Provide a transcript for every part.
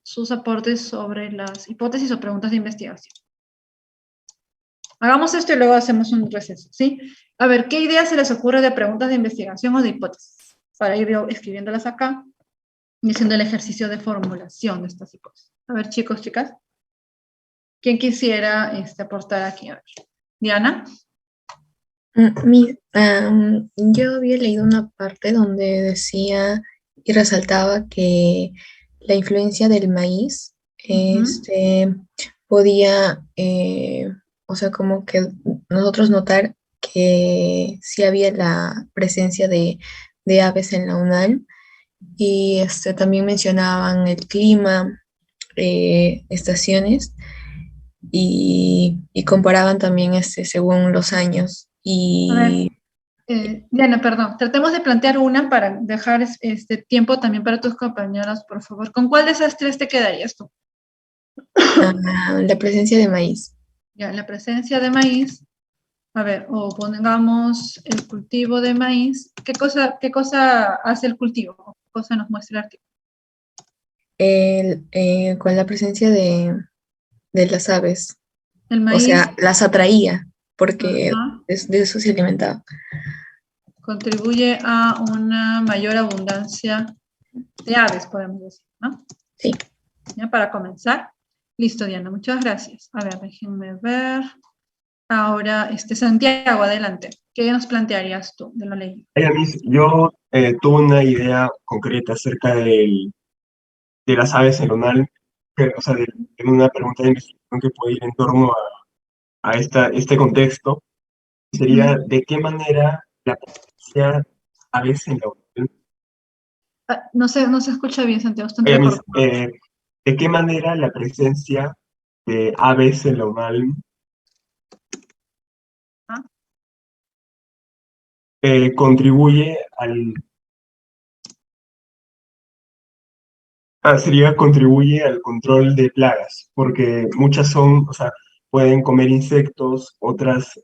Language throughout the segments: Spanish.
sus aportes sobre las hipótesis o preguntas de investigación. Hagamos esto y luego hacemos un receso, ¿sí? A ver, ¿qué ideas se les ocurre de preguntas de investigación o de hipótesis? Para ir yo escribiéndolas acá y haciendo el ejercicio de formulación de estas hipótesis. A ver, chicos, chicas. ¿Quién quisiera aportar aquí? A ver. Diana. Yo había leído una parte donde decía y resaltaba que la influencia del maíz podía, o sea, como que nosotros notar que sí había la presencia de aves en la UNAL y también mencionaban el clima, estaciones y comparaban también según los años. A ver, Y Diana, perdón. Tratemos de plantear una para dejar este tiempo también para tus compañeras, por favor. ¿Con cuál de esas tres te quedarías tú? la presencia de maíz. Ya, la presencia de maíz. A ver, o pongamos el cultivo de maíz. ¿Qué cosa hace el cultivo? ¿Qué cosa nos muestra el artículo? Con la presencia de las aves, El o maíz, sea, las atraía porque ajá, de eso se alimentaba. contribuye a una mayor abundancia de aves, podemos decir, ¿no? Sí. Ya, para comenzar. Listo, Diana, muchas gracias. A ver, déjenme ver. Ahora, Santiago, adelante. ¿Qué nos plantearías tú de lo leído? Yo tuve una idea concreta acerca de las aves en Lonal, o sea, en una pregunta de investigación que puede ir en torno a este contexto, sería de qué manera la presencia de aves en la UNAL, No se escucha bien, Santiago, está entrecortado. de qué manera la presencia de aves en la UNAL ¿Ah? contribuye contribuye al control de plagas, porque muchas son, o sea, pueden comer insectos, otras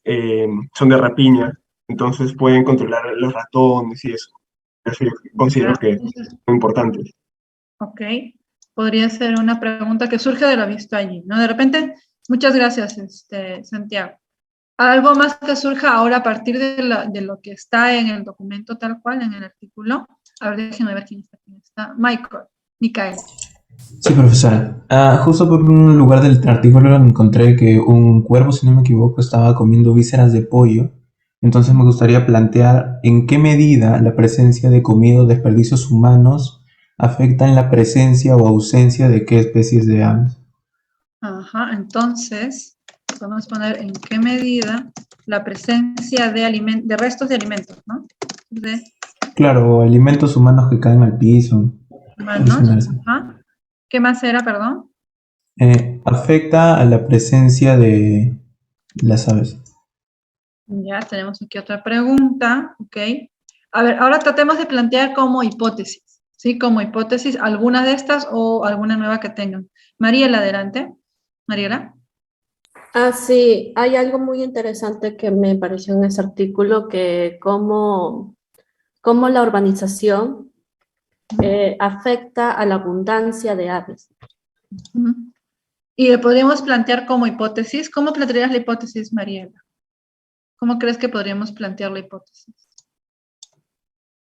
son de rapiña, entonces pueden controlar los ratones y eso. Eso yo considero Ya, que es muy importante. ok. Podría ser una pregunta que surge de lo visto allí, ¿no? De repente, muchas gracias, Santiago. ¿Algo más que surja ahora a partir de lo que está en el documento tal cual, en el artículo? A ver, déjenme ver quién está. Michael, Micael. Sí, profesora. Justo por un lugar del artículo encontré que un cuervo, si no me equivoco, estaba comiendo vísceras de pollo. Entonces me gustaría plantear en qué medida la presencia de comida o desperdicios humanos afectan la presencia o ausencia de qué especies de aves. Ajá, entonces, vamos a poner en qué medida la presencia de restos de alimentos, ¿no? De Claro, alimentos humanos que caen al piso, humanos, viceversa. ajá. ¿Qué más era, perdón? Afecta a la presencia de las aves. Ya tenemos aquí otra pregunta, ¿ok? A ver, ahora tratemos de plantear como hipótesis, ¿sí? Como hipótesis alguna de estas o alguna nueva que tengan. Mariela, adelante. Mariela. Sí, hay algo muy interesante que me pareció en ese artículo, que cómo la urbanización afecta a la abundancia de aves. Y le podríamos plantear como hipótesis. ¿Cómo plantearías la hipótesis, Mariela? ¿Cómo crees que podríamos plantear la hipótesis?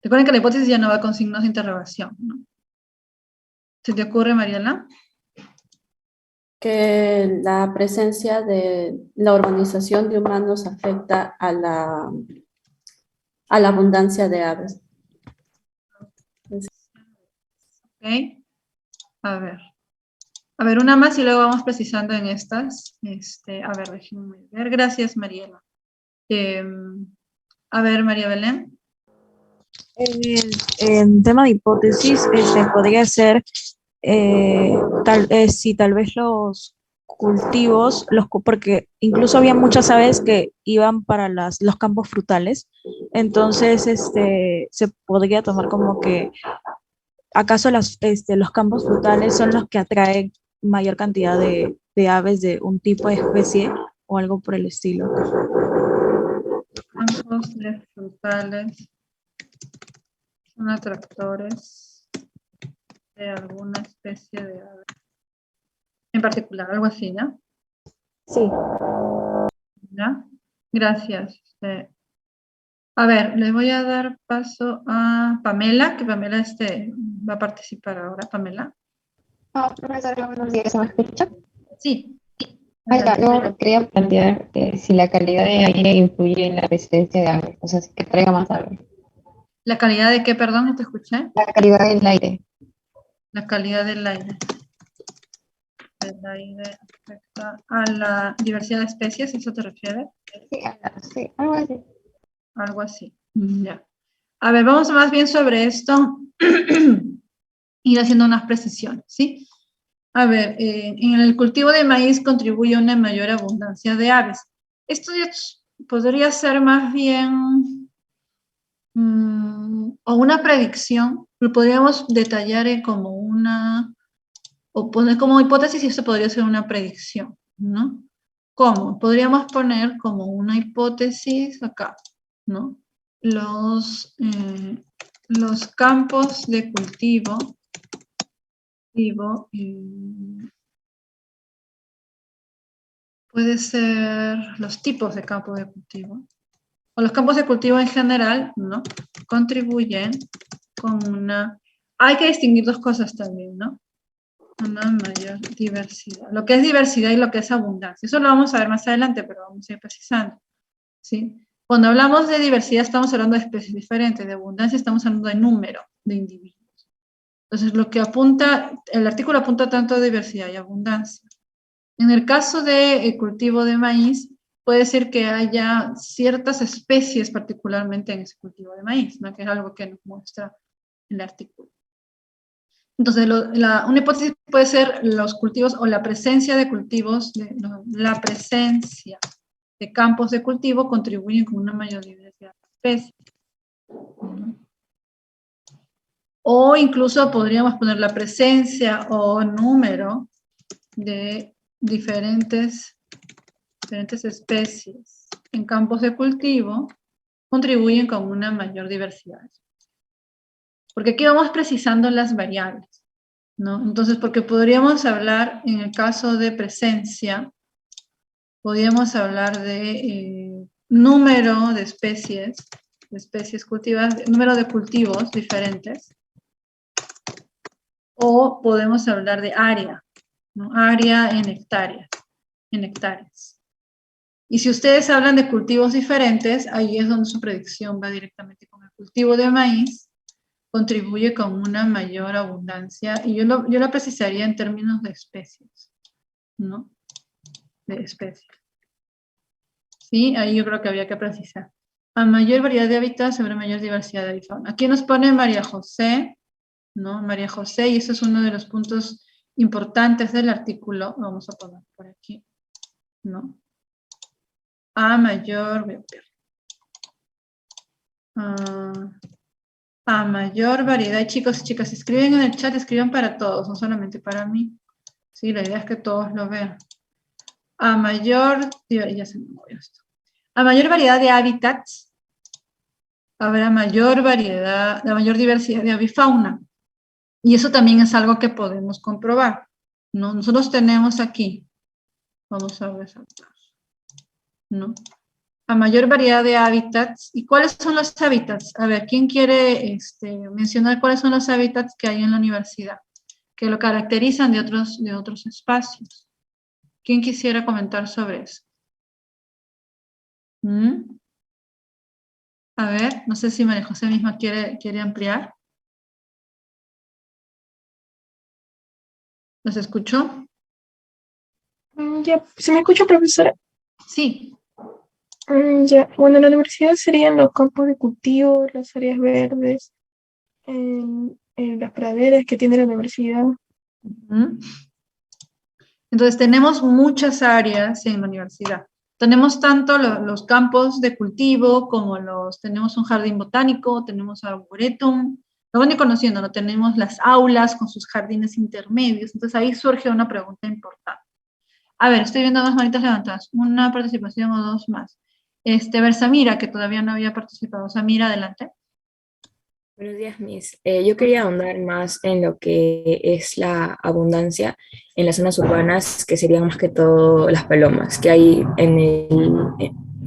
Recuerden que la hipótesis ya no va con signos de interrogación, ¿no? ¿Se te ocurre, Mariela? Que la presencia de la urbanización de humanos afecta a la abundancia de aves. Ok. A ver. A ver, una más y luego vamos precisando en estas. A ver, déjenme ver. Gracias, Mariela. A ver, María Belén. En tema de hipótesis, podría ser si tal vez los cultivos, porque incluso había muchas aves que iban para los campos frutales, entonces se podría tomar como que acaso los campos frutales son los que atraen mayor cantidad de aves de un tipo de especie o algo por el estilo. Campos de frutales son atractores de alguna especie de ave. particular, algo así, ¿no? Sí. ¿Ya? Gracias. A ver, le voy a dar paso a Pamela, que Pamela va a participar ahora, Pamela. Profesora, buenos días, ¿se me escucha? Sí. Oiga, no, quería plantear si la calidad de aire influye en la resistencia de agua, o sea, si que traiga más agua. ¿La calidad de qué, perdón? No te escuché. La calidad del aire. La calidad del aire. El aire afecta a la diversidad de especies, ¿eso te refieres? Sí, algo así. Algo así. Ya. A ver, vamos más bien sobre esto, ir haciendo unas precisiones, ¿sí? A ver, en el cultivo de maíz contribuye a una mayor abundancia de aves. Esto ya podría ser más bien o una predicción, lo podríamos detallar como una, o poner como hipótesis y esto podría ser una predicción, ¿no? ¿Cómo? Podríamos poner como una hipótesis acá, ¿no? Los campos de cultivo, puede ser los tipos de campos de cultivo, o los campos de cultivo en general, ¿no? Contribuyen con una... Hay que distinguir dos cosas también, ¿no? Una mayor diversidad. Lo que es diversidad y lo que es abundancia. Eso lo vamos a ver más adelante, pero vamos a ir precisando, ¿sí? Cuando hablamos de diversidad estamos hablando de especies diferentes, de abundancia estamos hablando de número de individuos. Entonces, lo que apunta, el artículo apunta tanto a diversidad y abundancia. En el caso del cultivo de maíz, puede ser que haya ciertas especies particularmente en ese cultivo de maíz, ¿no? Que es algo que nos muestra el artículo. Entonces, una hipótesis puede ser los cultivos o la presencia de cultivos, la presencia de campos de cultivo contribuyen con una mayor diversidad de especies. O incluso podríamos poner la presencia o número de diferentes especies en campos de cultivo contribuyen con una mayor diversidad. Porque aquí vamos precisando las variables, ¿no? Entonces, porque podríamos hablar, en el caso de presencia, podríamos hablar de número de especies cultivadas, número de cultivos diferentes, o podemos hablar de área, ¿no? Área en hectáreas. Y si ustedes hablan de cultivos diferentes, ahí es donde su predicción va directamente con el cultivo de maíz, contribuye con una mayor abundancia, y yo lo precisaría en términos de especies, ¿no? De especies. ¿Sí? Ahí yo creo que habría que precisar. A mayor variedad de hábitats, sobre mayor diversidad de avifauna. Aquí nos pone María José, ¿no? María José, y eso es uno de los puntos importantes del artículo. Vamos a poner por aquí, ¿no? A mayor, voy a ver. A mayor variedad. Chicos y chicas, escriben en el chat, escriban para todos, no solamente para mí. Sí, la idea es que todos lo vean. A mayor, ya se me movió esto. A mayor variedad de hábitats, habrá mayor variedad, la mayor diversidad de avifauna. Y eso también es algo que podemos comprobar, ¿no? Nosotros tenemos aquí, vamos a resaltar, ¿no? A mayor variedad de hábitats. ¿Y cuáles son los hábitats? A ver, ¿quién quiere mencionar cuáles son los hábitats que hay en la universidad? Que lo caracterizan de otros espacios. ¿Quién quisiera comentar sobre eso? A ver, no sé si María José misma quiere ampliar. ¿Los escuchó? Ya, ¿se me escucha, profesora? Sí. Ya, bueno, la universidad serían los campos de cultivo, las áreas verdes, en las praderas que tiene la universidad. Entonces, tenemos muchas áreas en la universidad. Tenemos tanto los campos de cultivo como tenemos un jardín botánico, tenemos arboretum, lo van a ir conociendo, ¿no? Tenemos las aulas con sus jardines intermedios. Entonces, ahí surge una pregunta importante. A ver, estoy viendo dos manitas levantadas. Una participación o dos más. Samira, que todavía no había participado. Samira, adelante. Buenos días, Miss. Yo quería ahondar más en lo que es la abundancia en las zonas urbanas, que serían más que todo las palomas, que hay en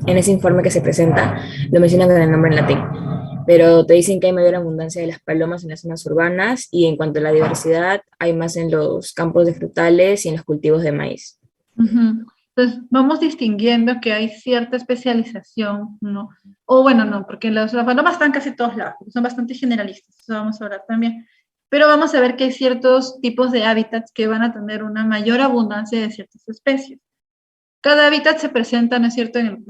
ese informe que se presenta, lo mencionan con el nombre en latín, pero te dicen que hay mayor abundancia de las palomas en las zonas urbanas y en cuanto a la diversidad, hay más en los campos de frutales y en los cultivos de maíz. Ujú. Entonces, vamos distinguiendo que hay cierta especialización, ¿no? O bueno, no, porque las palomas están casi todos lados, porque son bastante generalistas, eso vamos a hablar también. Pero vamos a ver que hay ciertos tipos de hábitats que van a tener una mayor abundancia de ciertas especies. Cada hábitat se presenta, ¿no es cierto?, en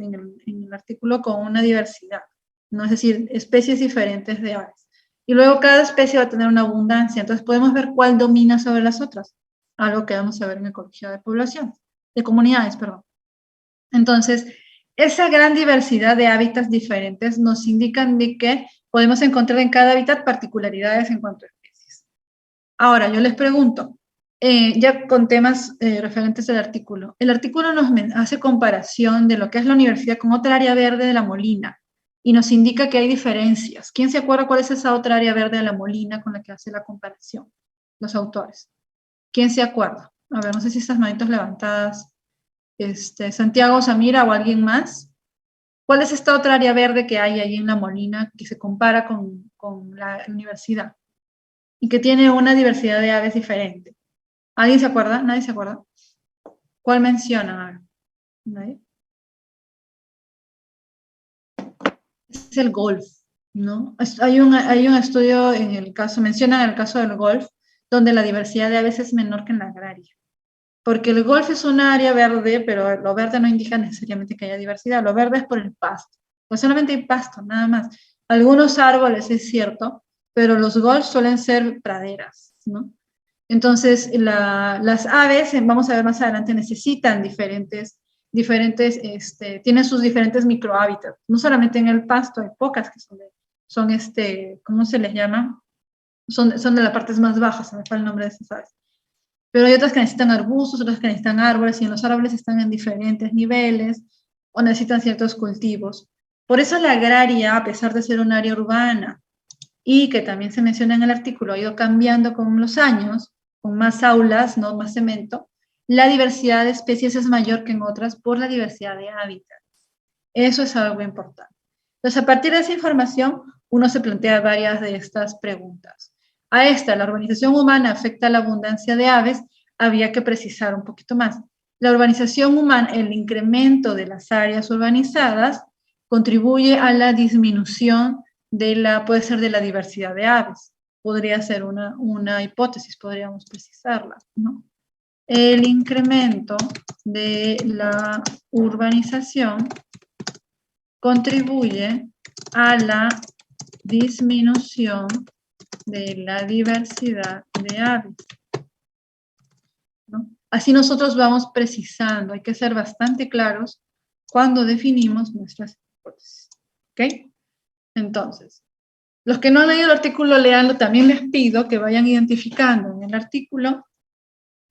el artículo con una diversidad, ¿no? Es decir, especies diferentes de aves. Y luego cada especie va a tener una abundancia, entonces podemos ver cuál domina sobre las otras, algo que vamos a ver en ecología de población, de comunidades, perdón. Entonces, esa gran diversidad de hábitats diferentes nos indican de que podemos encontrar en cada hábitat particularidades en cuanto a especies. Ahora, yo les pregunto, ya con temas referentes al artículo. El artículo nos hace comparación de lo que es la universidad con otra área verde de La Molina y nos indica que hay diferencias. ¿Quién se acuerda cuál es esa otra área verde de La Molina con la que hace la comparación? Los autores. ¿Quién se acuerda? A ver, no sé si estas manitos levantadas, Santiago, Samira o alguien más. ¿Cuál es esta otra área verde que hay ahí en La Molina que se compara con la universidad y que tiene una diversidad de aves diferente? ¿Alguien se acuerda? ¿Nadie se acuerda? ¿Cuál mencionan? A ver, ¿nadie? Es el golf, ¿no? Hay un estudio en el caso, mencionan el caso del golf, donde la diversidad de aves es menor que en la agraria. Porque el golf es una área verde, pero lo verde no indica necesariamente que haya diversidad. Lo verde es por el pasto. Pues solamente hay pasto, nada más. Algunos árboles, es cierto, pero los golfs suelen ser praderas, ¿no? Entonces, las aves, vamos a ver más adelante, necesitan tienen sus diferentes microhábitats. No solamente en el pasto, hay pocas que son ¿cómo se les llama? Son de las partes más bajas, se me fue el nombre de esas aves. Pero hay otras que necesitan arbustos, otras que necesitan árboles, y en los árboles están en diferentes niveles o necesitan ciertos cultivos. Por eso la agraria, a pesar de ser un área urbana, y que también se menciona en el artículo, ha ido cambiando con los años, con más aulas, ¿no? Más cemento, la diversidad de especies es mayor que en otras por la diversidad de hábitats. Eso es algo importante. Entonces, a partir de esa información, uno se plantea varias de estas preguntas. A esta, ¿la urbanización humana afecta la abundancia de aves? Había que precisar un poquito más. La urbanización humana, el incremento de las áreas urbanizadas, contribuye a la disminución puede ser de la diversidad de aves. Podría ser una hipótesis, podríamos precisarla, ¿no? El incremento de la urbanización contribuye a la disminución de la diversidad de aves, ¿no? Así nosotros vamos precisando, hay que ser bastante claros cuando definimos nuestras hipótesis, ¿ok? Entonces, los que no han leído el artículo, leanlo, también les pido que vayan identificando en el artículo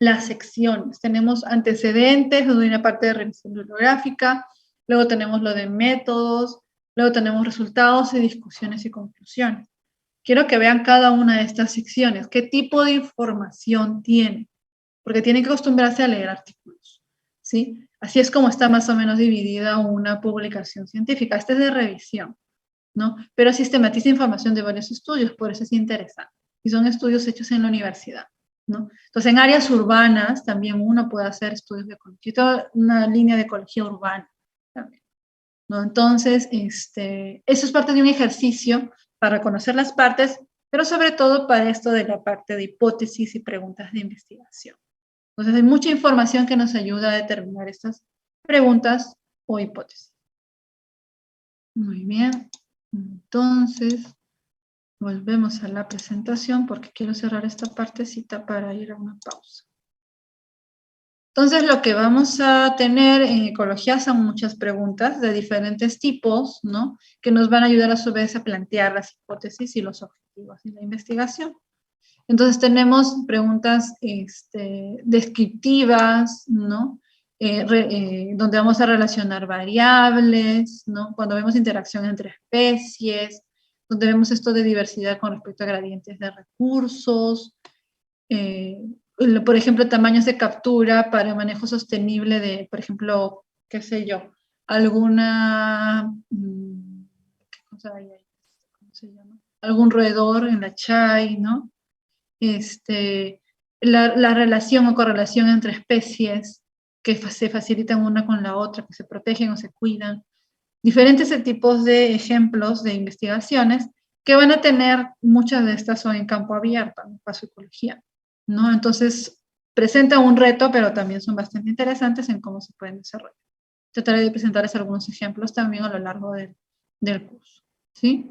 las secciones. Tenemos antecedentes, donde hay una parte de revisión bibliográfica, luego tenemos lo de métodos, luego tenemos resultados y discusiones y conclusiones. Quiero que vean cada una de estas secciones, qué tipo de información tiene, porque tienen que acostumbrarse a leer artículos, ¿sí? Así es como está más o menos dividida una publicación científica. Esta es de revisión, ¿no? Pero sistematiza información de varios estudios, por eso es interesante. Y son estudios hechos en la universidad, ¿no? Entonces, en áreas urbanas también uno puede hacer estudios de ecología, toda una línea de ecología urbana también, ¿no? Entonces, eso es parte de un ejercicio para conocer las partes, pero sobre todo para esto de la parte de hipótesis y preguntas de investigación. Entonces, hay mucha información que nos ayuda a determinar estas preguntas o hipótesis. Muy bien. Entonces, volvemos a la presentación porque quiero cerrar esta partecita para ir a una pausa. Entonces, lo que vamos a tener en ecología son muchas preguntas de diferentes tipos, ¿no? Que nos van a ayudar a su vez a plantear las hipótesis y los objetivos de la investigación. Entonces, tenemos preguntas descriptivas, ¿no? Donde vamos a relacionar variables, ¿no? Cuando vemos interacción entre especies, donde vemos esto de diversidad con respecto a gradientes de recursos, por ejemplo, tamaños de captura para manejo sostenible de, por ejemplo, qué sé yo, alguna, ¿qué cosa hay ahí? ¿Cómo se llama? Algún roedor en la chai, ¿no? La relación o correlación entre especies que se facilitan una con la otra, que se protegen o se cuidan. Diferentes tipos de ejemplos de investigaciones que van a tener, muchas de estas son en campo abierto, en paso ecología, ¿no? Entonces, presentan un reto, pero también son bastante interesantes en cómo se pueden desarrollar. Trataré de presentarles algunos ejemplos también a lo largo del curso, ¿sí?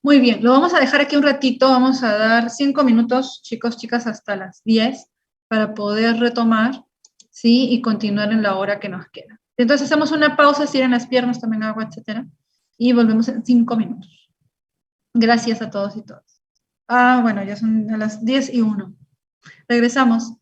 Muy bien, lo vamos a dejar aquí un ratito, vamos a dar 5 minutos, chicos, chicas, hasta las 10 para poder retomar, ¿sí? Y continuar en la hora que nos queda. Entonces hacemos una pausa, estiren las piernas, tomen agua, etcétera, y volvemos en 5 minutos. Gracias a todos y todas. Bueno, ya son a las 10:01. Regresamos.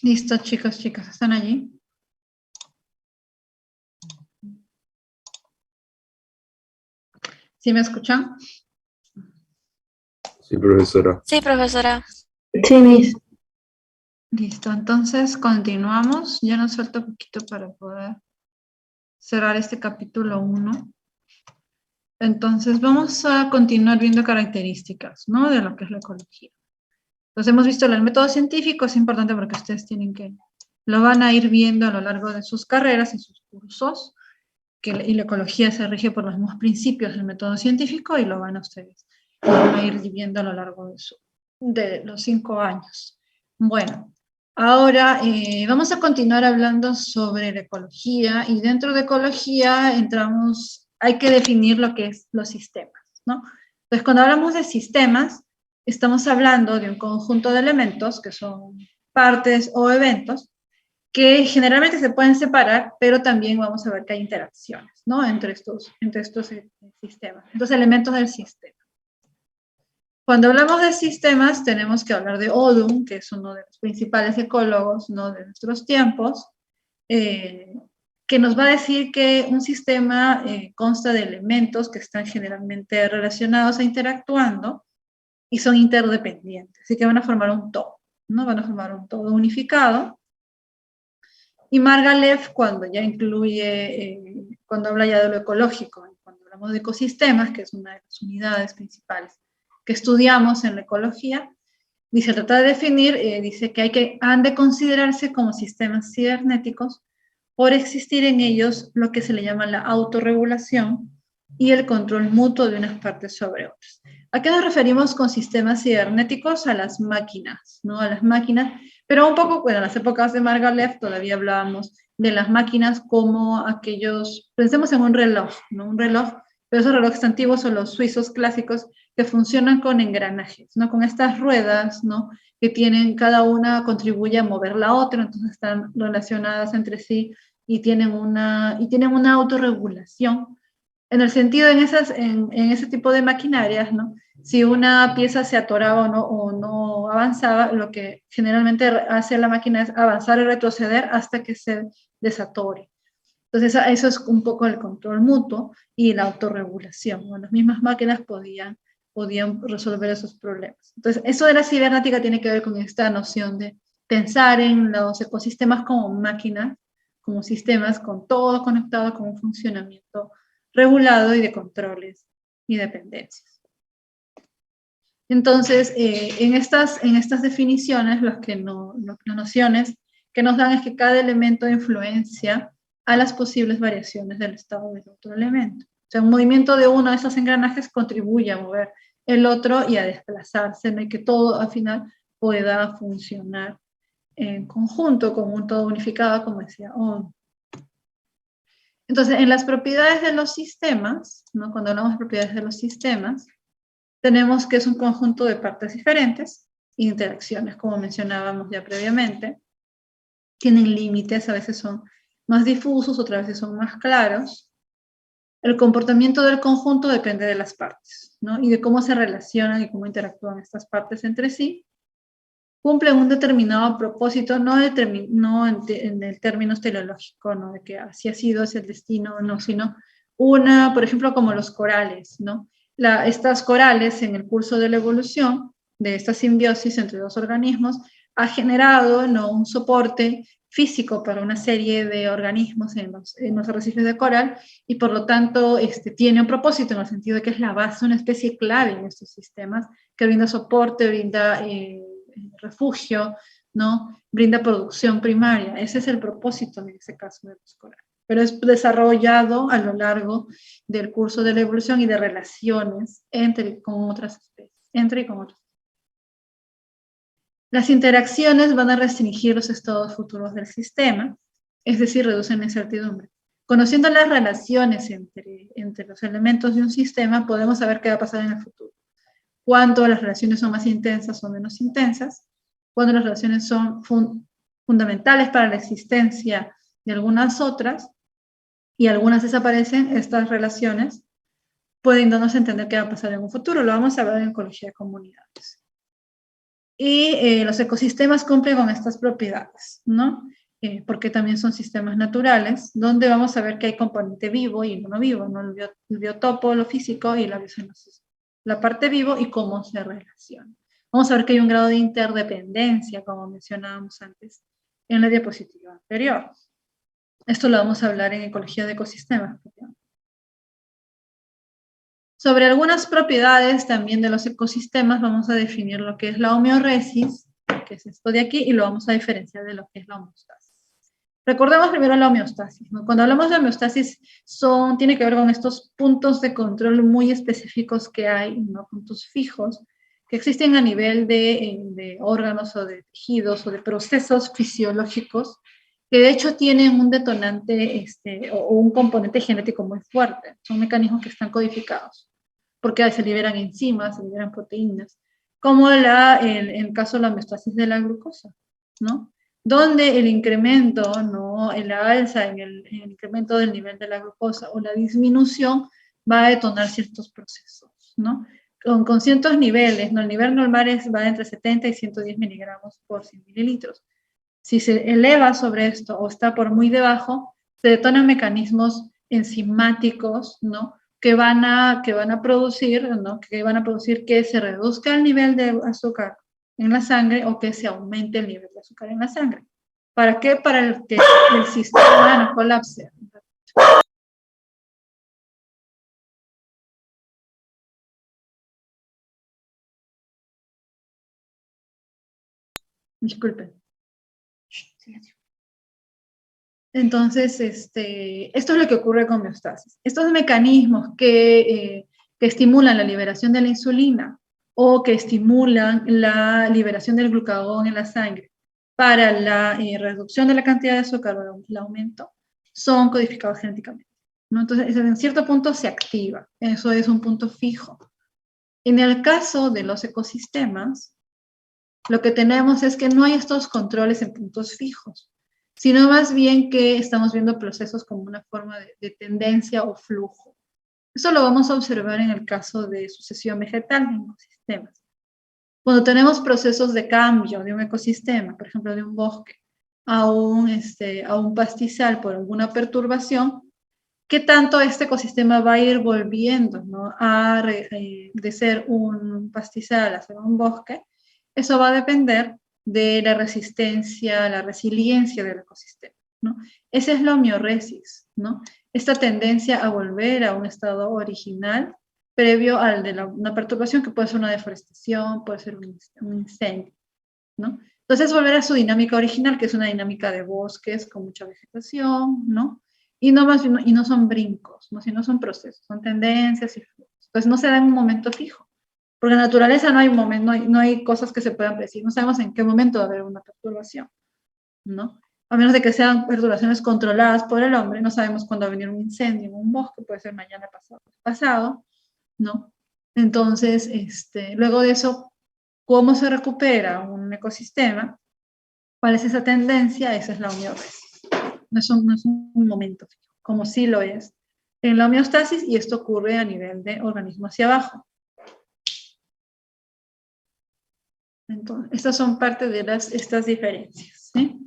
Listo, chicos, chicas, ¿están allí? ¿Sí me escuchan? Sí, profesora. Sí, profesora. Sí, Miss. Listo, entonces continuamos. Ya nos falta poquito para poder cerrar este capítulo 1. Entonces vamos a continuar viendo características, ¿no? De lo que es la ecología. Entonces hemos visto el método científico, es importante porque ustedes lo van a ir viendo a lo largo de sus carreras y sus cursos, y la ecología se rige por los mismos principios del método científico y lo van a ir viendo a lo largo de los 5 años. Bueno, ahora vamos a continuar hablando sobre la ecología, y dentro de ecología hay que definir lo que es los sistemas, ¿no? Entonces, cuando hablamos de sistemas, estamos hablando de un conjunto de elementos que son partes o eventos que generalmente se pueden separar, pero también vamos a ver que hay interacciones, ¿no? Entre estos sistemas, estos elementos del sistema. Cuando hablamos de sistemas, tenemos que hablar de Odum, que es uno de los principales ecólogos, ¿no?, de nuestros tiempos, que nos va a decir que un sistema consta de elementos que están generalmente relacionados e interactuando y son interdependientes, así que van a formar un todo, ¿no? Van a formar un todo unificado. Y Margalef, cuando habla ya de lo ecológico, cuando hablamos de ecosistemas, que es una de las unidades principales que estudiamos en la ecología, trata de definir, dice que han de considerarse como sistemas cibernéticos por existir en ellos lo que se le llama la autorregulación y el control mutuo de unas partes sobre otras. ¿A qué nos referimos con sistemas cibernéticos? A las máquinas, ¿no? A las máquinas, pero un poco, bueno, en las épocas de Margalef todavía hablábamos de las máquinas como pensemos en un reloj, ¿no? Un reloj, pero esos relojes antiguos son los suizos clásicos que funcionan con engranajes, ¿no? Con estas ruedas, ¿no? Que tienen, cada una contribuye a mover la otra, entonces están relacionadas entre sí y tienen una autorregulación. En el sentido, en ese tipo de maquinarias, ¿no? Si una pieza se atoraba o no avanzaba, lo que generalmente hace la máquina es avanzar y retroceder hasta que se desatore. Entonces, eso es un poco el control mutuo y la autorregulación, ¿no? Las mismas máquinas podían resolver esos problemas. Entonces, eso de la cibernética tiene que ver con esta noción de pensar en los ecosistemas como máquinas, como sistemas con todo conectado, con un funcionamiento regulado y de controles y dependencias. Entonces, en estas definiciones, las nociones que nos dan es que cada elemento influencia a las posibles variaciones del estado del otro elemento. O sea, un movimiento de uno de esos engranajes contribuye a mover el otro y a desplazarse, ¿no? Y que todo al final pueda funcionar en conjunto, como un todo unificado, como decía Ohm. Entonces, en las propiedades de los sistemas, ¿no? Cuando hablamos de propiedades de los sistemas, tenemos que es un conjunto de partes diferentes, interacciones, como mencionábamos ya previamente, tienen límites, a veces son más difusos, otras veces son más claros. El comportamiento del conjunto depende de las partes, ¿no? Y de cómo se relacionan y cómo interactúan estas partes entre sí. Cumplen un determinado propósito, no en el término teleológico, ¿no? De que así ha sido, es el destino, no, sino por ejemplo, como los corales, ¿no? Estas corales en el curso de la evolución, de esta simbiosis entre dos organismos, ha generado, ¿no? Un soporte físico para una serie de organismos en los arrecifes de coral, y por lo tanto tiene un propósito en el sentido de que es la base, una especie clave en estos sistemas, que brinda soporte, brinda refugio, ¿no? Brinda producción primaria. Ese es el propósito en este caso de los corales. Pero es desarrollado a lo largo del curso de la evolución y de relaciones entre y con otras especies. Las interacciones van a restringir los estados futuros del sistema, es decir, reducen la incertidumbre. Conociendo las relaciones entre los elementos de un sistema, podemos saber qué va a pasar en el futuro. Cuándo las relaciones son más intensas o menos intensas, cuándo las relaciones son fundamentales para la existencia de algunas otras, y algunas desaparecen, estas relaciones pueden darnos a entender qué va a pasar en un futuro. Lo vamos a ver en ecología de comunidades. Y los ecosistemas cumplen con estas propiedades, ¿no? Porque también son sistemas naturales, donde vamos a ver que hay componente vivo y no vivo, ¿no? El biotopo, lo físico y la biocenosis. La parte vivo y cómo se relaciona. Vamos a ver que hay un grado de interdependencia, como mencionábamos antes en la diapositiva anterior. Esto lo vamos a hablar en ecología de ecosistemas. Sobre algunas propiedades también de los ecosistemas vamos a definir lo que es la homeoresis, que es esto de aquí, y lo vamos a diferenciar de lo que es la homeostasis. Recordemos primero la homeostasis, ¿no? Cuando hablamos de homeostasis tiene que ver con estos puntos de control muy específicos que hay, ¿no? Puntos fijos, que existen a nivel de órganos o de tejidos o de procesos fisiológicos, que de hecho tienen un detonante o un componente genético muy fuerte. Son mecanismos que están codificados, porque se liberan enzimas, se liberan proteínas, como en el caso de la homeostasis de la glucosa, ¿no? Donde el incremento, ¿no? La alza en el incremento del nivel de la glucosa o la disminución va a detonar ciertos procesos, ¿no? Con ciertos niveles, ¿no? El nivel normal va entre 70 y 110 miligramos por 100 mililitros. Si se eleva sobre esto o está por muy debajo, se detonan mecanismos enzimáticos, ¿no? Que van a producir, ¿no? Que se reduzca el nivel de azúcar en la sangre o que se aumente el nivel de azúcar en la sangre. ¿Para qué? Para que el sistema no colapse. Disculpen. Silencio. Entonces, esto es lo que ocurre con homeostasis. Estos mecanismos que estimulan la liberación de la insulina o que estimulan la liberación del glucagón en la sangre para la reducción de la cantidad de azúcar o el aumento, son codificados genéticamente. ¿no? Entonces, en cierto punto se activa. Eso es un punto fijo. En el caso de los ecosistemas, lo que tenemos es que no hay estos controles en puntos fijos, sino más bien que estamos viendo procesos como una forma de tendencia o flujo. Eso lo vamos a observar en el caso de sucesión vegetal en ecosistemas. Cuando tenemos procesos de cambio de un ecosistema, por ejemplo, de un bosque a un pastizal por alguna perturbación, ¿qué tanto este ecosistema va a ir volviendo, ¿no? De ser un pastizal a ser un bosque? Eso va a depender de la resistencia, la resiliencia del ecosistema, ¿no? Esa es la homeoresis, ¿no? Esta tendencia a volver a un estado original previo al de una perturbación que puede ser una deforestación, puede ser un incendio, ¿no? Entonces volver a su dinámica original, que es una dinámica de bosques con mucha vegetación, ¿no? Y no son brincos, ¿no? Sino son procesos, son tendencias y flujos. Entonces no se da en un momento fijo, porque en la naturaleza no hay momento, no hay cosas que se puedan predecir, no sabemos en qué momento va a haber una perturbación, ¿no? A menos de que sean perturbaciones controladas por el hombre, no sabemos cuándo va a venir un incendio en un bosque, puede ser mañana, pasado, ¿no? Entonces, luego de eso, ¿cómo se recupera un ecosistema? ¿Cuál es esa tendencia? Esa es la homeostasis. No es un momento fijo, como sí lo es en la homeostasis, y esto ocurre a nivel de organismo hacia abajo. Entonces, estas son parte de estas diferencias, ¿sí?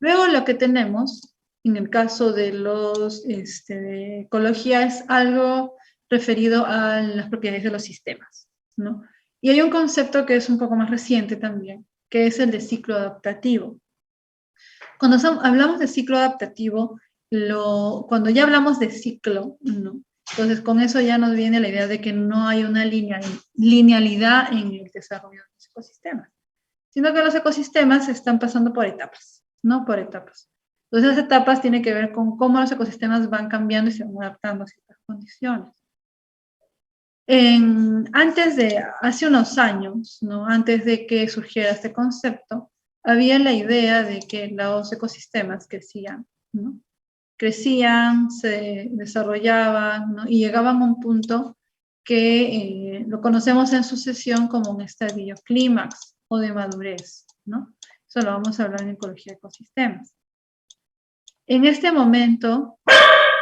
Luego lo que tenemos, en el caso de de ecología, es algo referido a las propiedades de los sistemas, ¿no? Y hay un concepto que es un poco más reciente también, que es el de ciclo adaptativo. Cuando hablamos de ciclo adaptativo, cuando ya hablamos de ciclo, ¿no? Entonces con eso ya nos viene la idea de que no hay una linealidad en el desarrollo de los ecosistemas, sino que los ecosistemas están pasando por etapas, ¿no? Por etapas. Entonces esas etapas tienen que ver con cómo los ecosistemas van cambiando y se van adaptando a ciertas condiciones. Hace unos años, ¿no? Antes de que surgiera este concepto, había la idea de que los ecosistemas crecían, ¿no? Crecían, se desarrollaban, ¿no? Y llegaban a un punto que lo conocemos en sucesión como un estadio clímax o de madurez, ¿no? Eso lo vamos a hablar en ecología de ecosistemas. En este momento,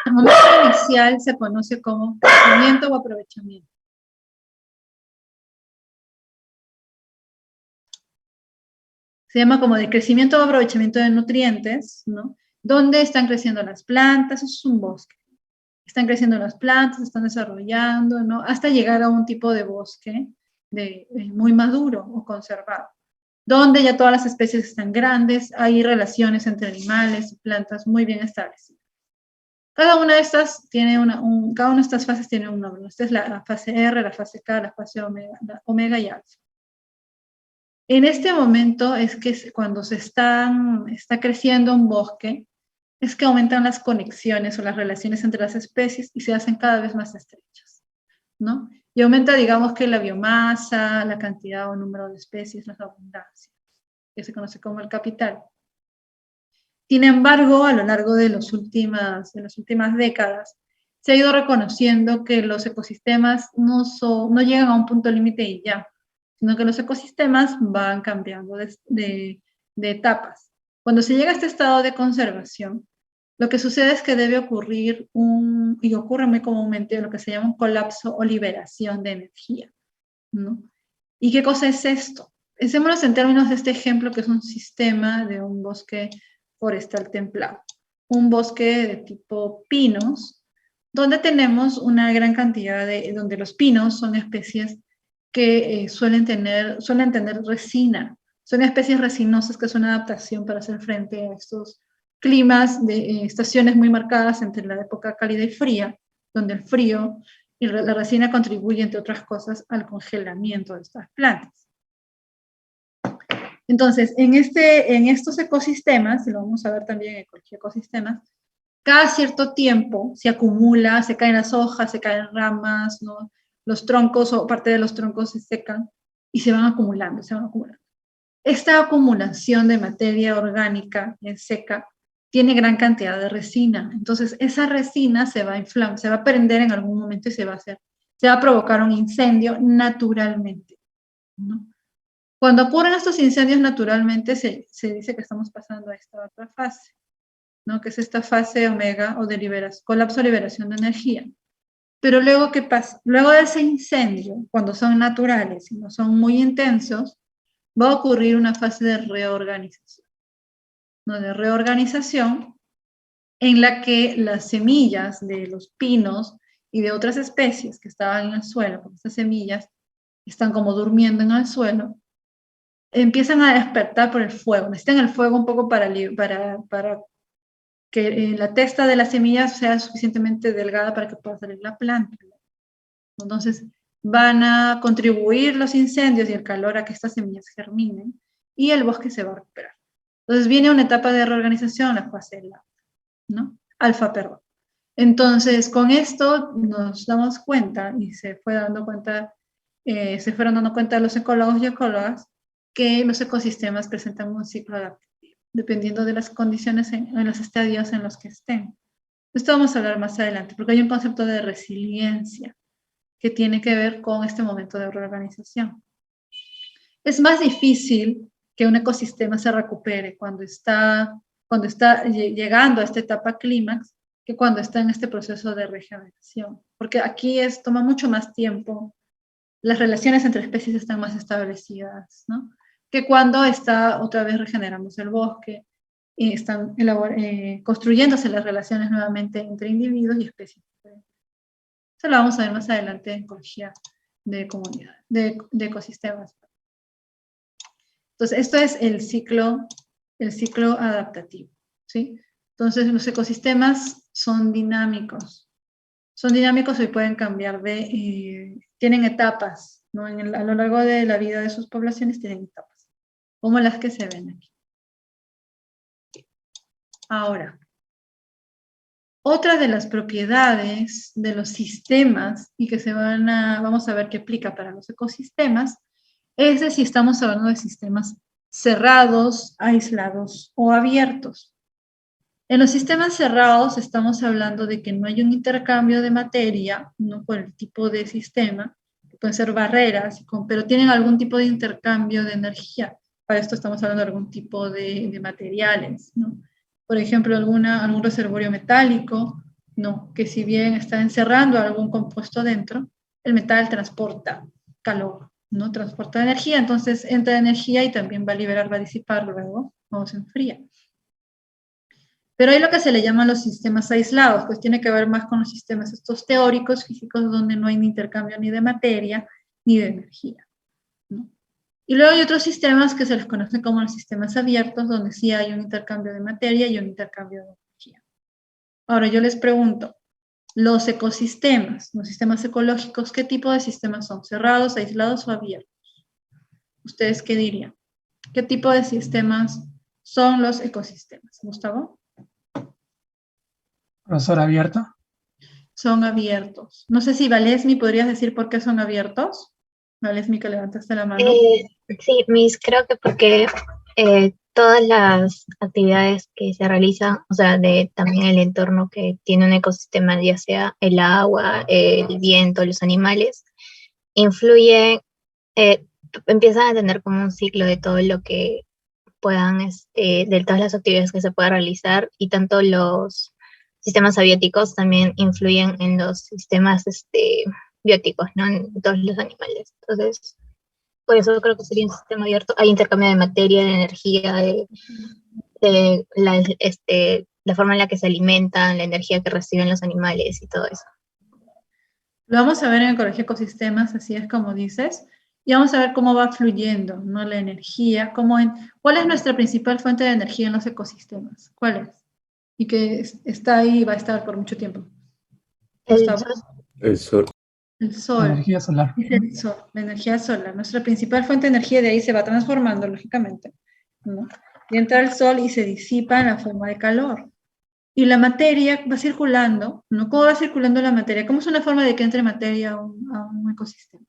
el momento inicial se conoce como crecimiento o aprovechamiento. Se llama como de crecimiento o aprovechamiento de nutrientes, ¿no? Donde están creciendo las plantas, eso es un bosque. Están creciendo las plantas, se están desarrollando, ¿no? Hasta llegar a un tipo de bosque muy maduro o conservado, donde ya todas las especies están grandes, hay relaciones entre animales y plantas muy bien establecidas. Cada una de estas fases tiene un nombre. Esta es la fase R, la fase K, la fase omega y alfa. En este momento es que cuando está creciendo un bosque, es que aumentan las conexiones o las relaciones entre las especies y se hacen cada vez más estrechas, ¿no? Y aumenta, digamos, que la biomasa, la cantidad o número de especies, las abundancias, que se conoce como el capital. Sin embargo, a lo largo de las últimas décadas, se ha ido reconociendo que los ecosistemas no llegan a un punto límite y ya, sino que los ecosistemas van cambiando de etapas. Cuando se llega a este estado de conservación, lo que sucede es que debe ocurrir y ocurre muy comúnmente, lo que se llama un colapso o liberación de energía, ¿no? ¿Y qué cosa es esto? Pensémonos en términos de este ejemplo, que es un sistema de un bosque forestal templado. Un bosque de tipo pinos, donde tenemos una gran cantidad donde los pinos son especies que suelen tener resina. Son especies resinosas que son una adaptación para hacer frente a estos climas de estaciones muy marcadas entre la época cálida y fría, donde el frío y la resina contribuye, entre otras cosas, al congelamiento de estas plantas. Entonces, en estos ecosistemas, y lo vamos a ver también en cualquier ecosistema, cada cierto tiempo se acumula, se caen las hojas, se caen ramas, ¿no? Los troncos o parte de los troncos se secan y se van acumulando, se van acumulando. Esta acumulación de materia orgánica en seca tiene gran cantidad de resina. Entonces, esa resina se va a inflamar, se va a prender en algún momento y se va a provocar un incendio naturalmente, ¿no? Cuando ocurren estos incendios naturalmente, se dice que estamos pasando a esta otra fase, ¿no? Que es esta fase omega o de colapso, liberación de energía. Pero luego, ¿qué pasa? Luego de ese incendio, cuando son naturales y no son muy intensos, va a ocurrir una fase de reorganización, ¿no? De reorganización en la que las semillas de los pinos y de otras especies que estaban en el suelo, porque estas semillas están como durmiendo en el suelo, empiezan a despertar por el fuego. Necesitan el fuego un poco para que la testa de las semillas sea suficientemente delgada para que pueda salir la planta. Entonces, van a contribuir los incendios y el calor a que estas semillas germinen y el bosque se va a recuperar. Entonces, viene una etapa de reorganización, la fase alfa, perdón. Entonces, con esto nos damos cuenta, y se fueron dando cuenta los ecólogos y ecólogas, que los ecosistemas presentan un ciclo adaptativo, dependiendo de las condiciones en los estadios en los que estén. Esto vamos a hablar más adelante, porque hay un concepto de resiliencia que tiene que ver con este momento de reorganización. Es más difícil que un ecosistema se recupere cuando está llegando a esta etapa clímax que cuando está en este proceso de regeneración, porque aquí toma mucho más tiempo, las relaciones entre especies están más establecidas, ¿no? Que cuando está otra vez regenerándose el bosque y están construyéndose las relaciones nuevamente entre individuos y especies. Eso lo vamos a ver más adelante en ecología de comunidad, de ecosistemas. Entonces, esto es el ciclo adaptativo, ¿sí? Entonces, los ecosistemas son dinámicos. Son dinámicos y pueden cambiar tienen etapas, ¿no? A lo largo de la vida de sus poblaciones tienen etapas, como las que se ven aquí. Ahora, otra de las propiedades de los sistemas y que vamos a ver qué aplica para los ecosistemas es de si estamos hablando de sistemas cerrados, aislados o abiertos. En los sistemas cerrados estamos hablando de que no hay un intercambio de materia, no por el tipo de sistema, que pueden ser barreras, pero tienen algún tipo de intercambio de energía. Para esto estamos hablando de algún tipo de materiales, ¿no? Por ejemplo, algún reservorio metálico, ¿no? Que si bien está encerrando algún compuesto dentro, el metal transporta calor, ¿no? Transporta energía, entonces entra energía y también va a disipar luego, cuando se enfría. Pero hay lo que se le llaman los sistemas aislados, pues tiene que ver más con los sistemas estos teóricos, físicos, donde no hay ni intercambio ni de materia ni de energía, ¿no? Y luego hay otros sistemas que se les conoce como los sistemas abiertos, donde sí hay un intercambio de materia y un intercambio de energía. Ahora yo les pregunto, los ecosistemas, los sistemas ecológicos, ¿qué tipo de sistemas son? ¿Cerrados, aislados o abiertos? ¿Ustedes qué dirían? ¿Qué tipo de sistemas son los ecosistemas? Gustavo. Profesor, abierto. Son abiertos. No sé si Valesmi, ¿podrías decir por qué son abiertos? Valesmi, que levantaste la mano. Sí, Miss, creo que porque todas las actividades que se realizan, o sea, también el entorno que tiene un ecosistema, ya sea el agua, el viento, los animales, influyen, empiezan a tener como un ciclo de todo lo que puedan, de todas las actividades que se puedan realizar, y tanto los sistemas abióticos también influyen en los sistemas bióticos, ¿no? En todos los animales. Entonces, por eso creo que sería un sistema abierto. Hay intercambio de materia, de energía, la forma en la que se alimentan, la energía que reciben los animales y todo eso. Lo vamos a ver en ecología ecosistemas, así es como dices, y vamos a ver cómo va fluyendo, ¿no? La energía, ¿cuál es nuestra principal fuente de energía en los ecosistemas? ¿Cuál es? Y que está ahí y va a estar por mucho tiempo. El sol. El sol. La energía solar. Es el sol, la energía solar. Nuestra principal fuente de energía de ahí se va transformando, lógicamente, ¿no? Y entra el sol y se disipa en la forma de calor. Y la materia va circulando, ¿no? ¿Cómo va circulando la materia? ¿Cómo es una forma de que entre materia a un ecosistema?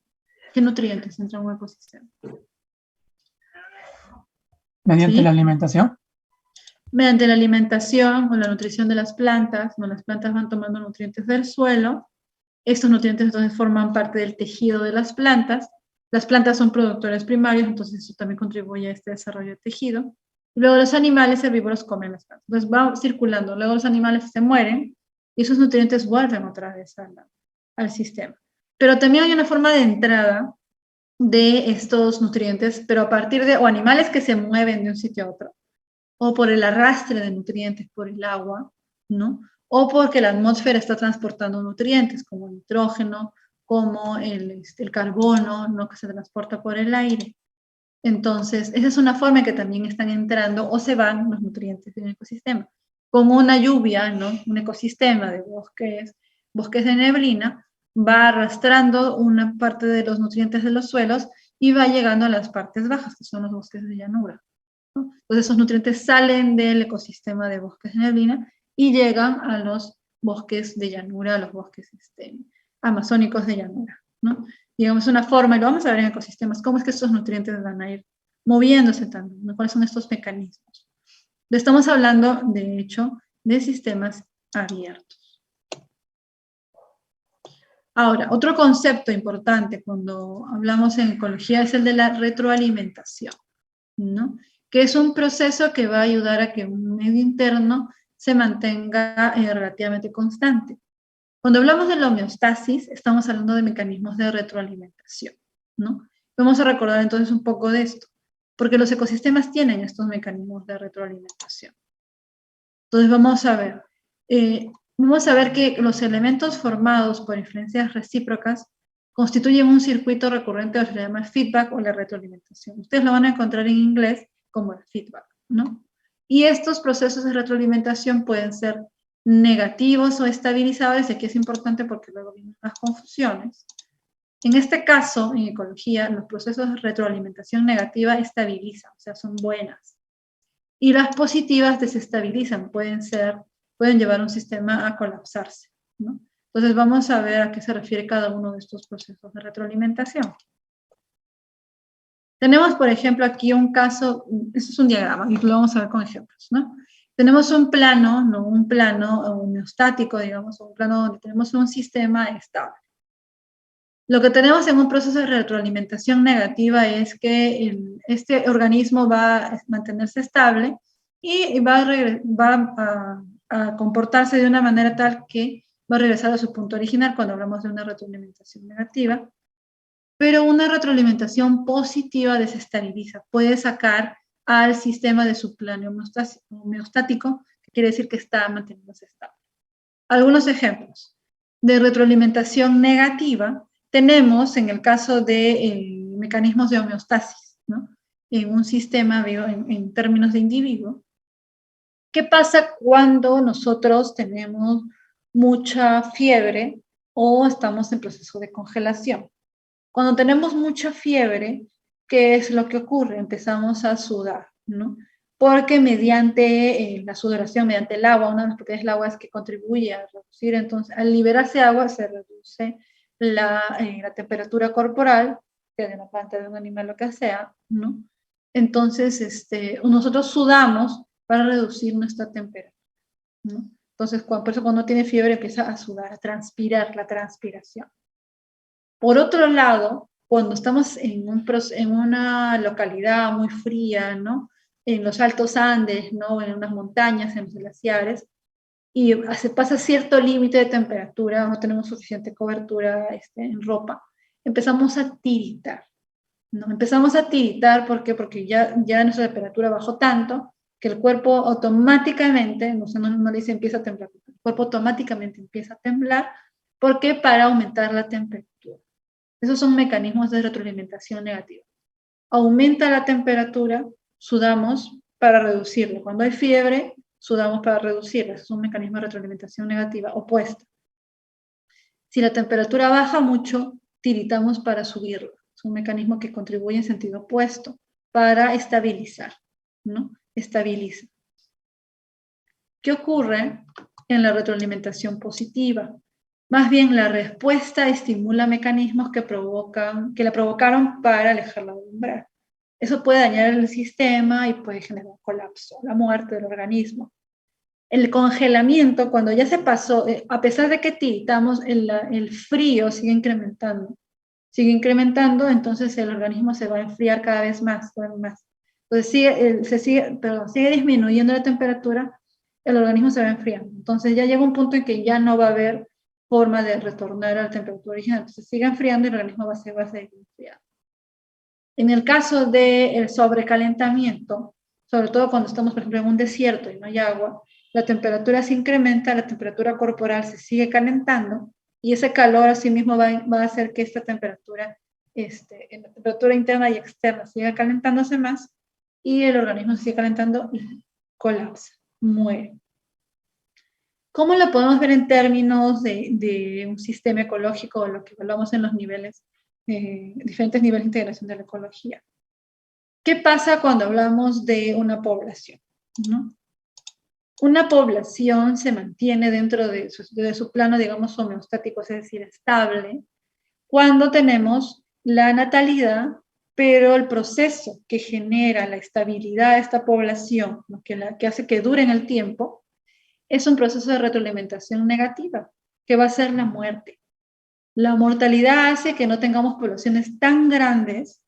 ¿Qué nutrientes entran a un ecosistema? ¿Mediante ¿Sí? la alimentación? mediante la alimentación o la nutrición de las plantas, ¿no? Las plantas van tomando nutrientes del suelo, estos nutrientes entonces forman parte del tejido de las plantas son productores primarios, entonces eso también contribuye a este desarrollo de tejido. Luego los animales herbívoros comen las plantas, entonces va circulando, luego los animales se mueren y esos nutrientes vuelven otra vez al sistema. Pero también hay una forma de entrada de estos nutrientes, pero a partir de, o animales que se mueven de un sitio a otro, o por el arrastre de nutrientes por el agua, ¿no? O porque la atmósfera está transportando nutrientes como el nitrógeno, como el carbono, ¿no? Que se transporta por el aire. Entonces, esa es una forma en que también están entrando o se van los nutrientes en el ecosistema. Como una lluvia, ¿no? Un ecosistema de bosques de neblina, va arrastrando una parte de los nutrientes de los suelos y va llegando a las partes bajas, que son los bosques de llanura, ¿no? Entonces esos nutrientes salen del ecosistema de bosques de neblina y llegan a los bosques de llanura, a los bosques amazónicos de llanura, ¿no? Digamos, una forma, y lo vamos a ver en ecosistemas, cómo es que estos nutrientes van a ir moviéndose también, ¿no? ¿Cuáles son estos mecanismos? Estamos hablando, de hecho, de sistemas abiertos. Ahora, otro concepto importante cuando hablamos en ecología es el de la retroalimentación, ¿no? Que es un proceso que va a ayudar a que un medio interno se mantenga relativamente constante. Cuando hablamos de la homeostasis, estamos hablando de mecanismos de retroalimentación, ¿no? Vamos a recordar entonces un poco de esto, porque los ecosistemas tienen estos mecanismos de retroalimentación. Entonces vamos a ver que los elementos formados por influencias recíprocas constituyen un circuito recurrente que se llama feedback o la retroalimentación. Ustedes lo van a encontrar en inglés como el feedback, ¿no? Y estos procesos de retroalimentación pueden ser negativos o estabilizadores, y aquí es importante porque luego vienen las confusiones. En este caso, en ecología, los procesos de retroalimentación negativa estabilizan, o sea, son buenas. Y las positivas desestabilizan, pueden llevar un sistema a colapsarse, ¿no? Entonces vamos a ver a qué se refiere cada uno de estos procesos de retroalimentación. Tenemos, por ejemplo, aquí un caso, este es un diagrama, y lo vamos a ver con ejemplos, ¿no? Tenemos un plano, ¿no? Un plano homeostático, digamos, un plano donde tenemos un sistema estable. Lo que tenemos en un proceso de retroalimentación negativa es que este organismo va a mantenerse estable y va a comportarse de una manera tal que va a regresar a su punto original cuando hablamos de una retroalimentación negativa. Pero una retroalimentación positiva desestabiliza, puede sacar al sistema de su plano homeostático, que quiere decir que está manteniéndose estable. Algunos ejemplos de retroalimentación negativa tenemos en el caso de mecanismos de homeostasis, ¿no? En un sistema, en términos de individuo. ¿Qué pasa cuando nosotros tenemos mucha fiebre o estamos en proceso de congelación? Cuando tenemos mucha fiebre, ¿qué es lo que ocurre? Empezamos a sudar, ¿no? Porque mediante la sudoración, mediante el agua, una de las propiedades del agua es que contribuye a reducir, entonces, al liberarse agua se reduce la temperatura corporal, sea de una planta, de un animal, lo que sea, ¿no? Entonces, nosotros sudamos para reducir nuestra temperatura, ¿no? Entonces, por eso cuando tiene fiebre empieza a sudar, a transpirar, la transpiración. Por otro lado, cuando estamos en una localidad muy fría, ¿no? En los altos Andes, ¿no? En unas montañas, en los glaciares, y se pasa cierto límite de temperatura, no tenemos suficiente cobertura en ropa, empezamos a tiritar, ¿no? Empezamos a tiritar, ¿por qué? Porque ya nuestra temperatura bajó tanto que el cuerpo automáticamente, no le dice empieza a temblar, el cuerpo automáticamente empieza a temblar, ¿por qué? Para aumentar la temperatura. Esos son mecanismos de retroalimentación negativa. Aumenta la temperatura, sudamos para reducirlo. Cuando hay fiebre, sudamos para reducirla. Es un mecanismo de retroalimentación negativa opuesta. Si la temperatura baja mucho, tiritamos para subirlo. Es un mecanismo que contribuye en sentido opuesto para estabilizar, ¿no? Estabiliza. ¿Qué ocurre en la retroalimentación positiva? Más bien la respuesta estimula mecanismos que la provocaron para alejarla del umbral. Eso puede dañar el sistema y puede generar colapso, la muerte del organismo. El congelamiento, cuando ya se pasó, a pesar de que tiritamos, el frío sigue incrementando, entonces el organismo se va a enfriar cada vez más, cada vez más. Entonces sigue disminuyendo la temperatura, el organismo se va enfriando. Entonces ya llega un punto en que ya no va a haber forma de retornar a la temperatura original. Entonces sigue enfriando y el organismo va a seguir enfriando. En el caso del sobrecalentamiento, sobre todo cuando estamos, por ejemplo, en un desierto y no hay agua, la temperatura se incrementa, la temperatura corporal se sigue calentando y ese calor asimismo va a hacer que esta temperatura, en la temperatura interna y externa, siga calentándose más y el organismo se sigue calentando y colapsa, muere. ¿Cómo lo podemos ver en términos de un sistema ecológico o lo que evaluamos en los niveles, diferentes niveles de integración de la ecología? ¿Qué pasa cuando hablamos de una población? ¿No? Una población se mantiene dentro de su plano, digamos, homeostático, es decir, estable, cuando tenemos la natalidad, pero el proceso que genera la estabilidad de esta población, ¿no? que hace que dure en el tiempo, es un proceso de retroalimentación negativa, que va a ser la muerte. La mortalidad hace que no tengamos poblaciones tan grandes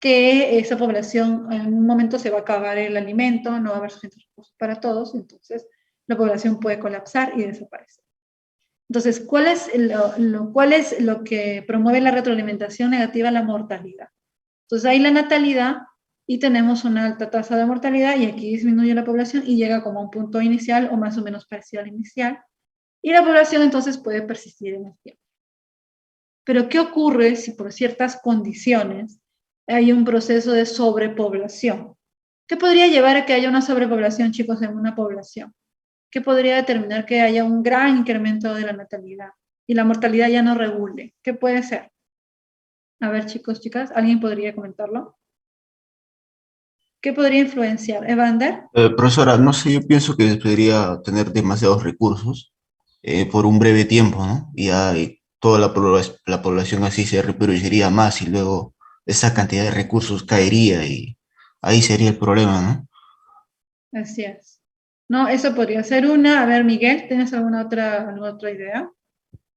que esa población en un momento se va a acabar el alimento, no va a haber suficientes recursos para todos, entonces la población puede colapsar y desaparecer. Entonces, ¿cuál es lo que promueve la retroalimentación negativa? La mortalidad. Entonces, hay la natalidad y tenemos una alta tasa de mortalidad y aquí disminuye la población y llega como a un punto inicial o más o menos parecido al inicial y la población entonces puede persistir en el tiempo. Pero, ¿qué ocurre si por ciertas condiciones hay un proceso de sobrepoblación? ¿Qué podría llevar a que haya una sobrepoblación, chicos, en una población? ¿Qué podría determinar que haya un gran incremento de la natalidad y la mortalidad ya no regule? ¿Qué puede ser? A ver, chicos, chicas, ¿alguien podría comentarlo? ¿Qué podría influenciar? ¿Evander? Profesora, no sé, yo pienso que debería tener demasiados recursos por un breve tiempo, ¿no? Y toda la población así se reproduciría más y luego esa cantidad de recursos caería y ahí sería el problema, ¿no? Así es. No, eso podría ser una. A ver, Miguel, ¿tienes alguna otra idea?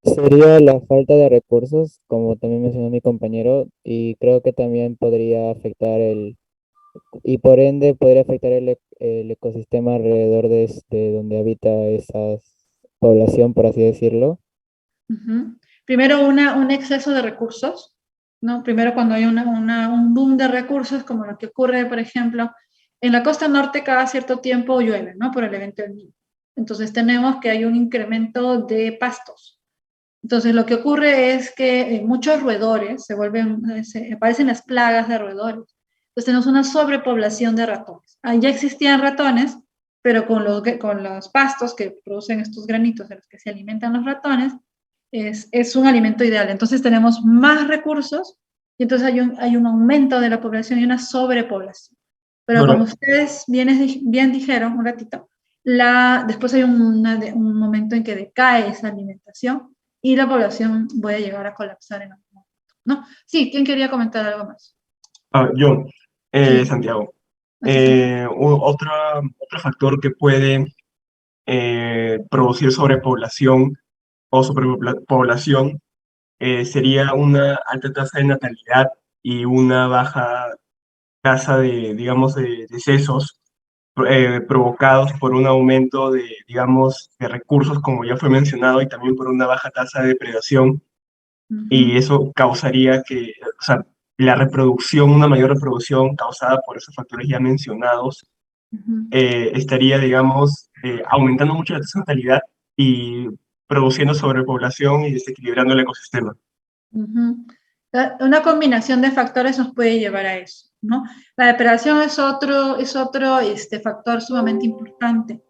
Sería la falta de recursos, como también mencionó mi compañero, y creo que también podría afectar y por ende podría afectar el ecosistema alrededor de donde habita esa población, por así decirlo. Primero, un exceso de recursos, ¿no? Primero, cuando hay un boom de recursos, como lo que ocurre, por ejemplo, en la costa norte cada cierto tiempo llueve, ¿no? Por el evento del Niño. Entonces tenemos que hay un incremento de pastos. Entonces lo que ocurre es que muchos roedores aparecen las plagas de roedores. Entonces tenemos una sobrepoblación de ratones. Ya existían ratones, pero con los pastos que producen estos granitos de los que se alimentan los ratones, es un alimento ideal. Entonces tenemos más recursos y entonces hay un aumento de la población y una sobrepoblación. Pero como ustedes bien dijeron un ratito, después hay un momento en que decae esa alimentación y la población puede llegar a colapsar en algún momento, ¿no? Sí, ¿quién quería comentar algo más? Yo, Sí. Santiago. Otro factor que puede producir sobrepoblación o superpoblación sería una alta tasa de natalidad y una baja tasa de, digamos, de decesos provocados por un aumento de, digamos, de recursos, como ya fue mencionado, y también por una baja tasa de depredación. Y eso causaría que, o sea, una mayor reproducción causada por esos factores ya mencionados, estaría, digamos, aumentando mucho la tasa de natalidad y produciendo sobrepoblación y desequilibrando el ecosistema. Una combinación de factores nos puede llevar a eso, ¿no? La depredación es otro factor sumamente importante.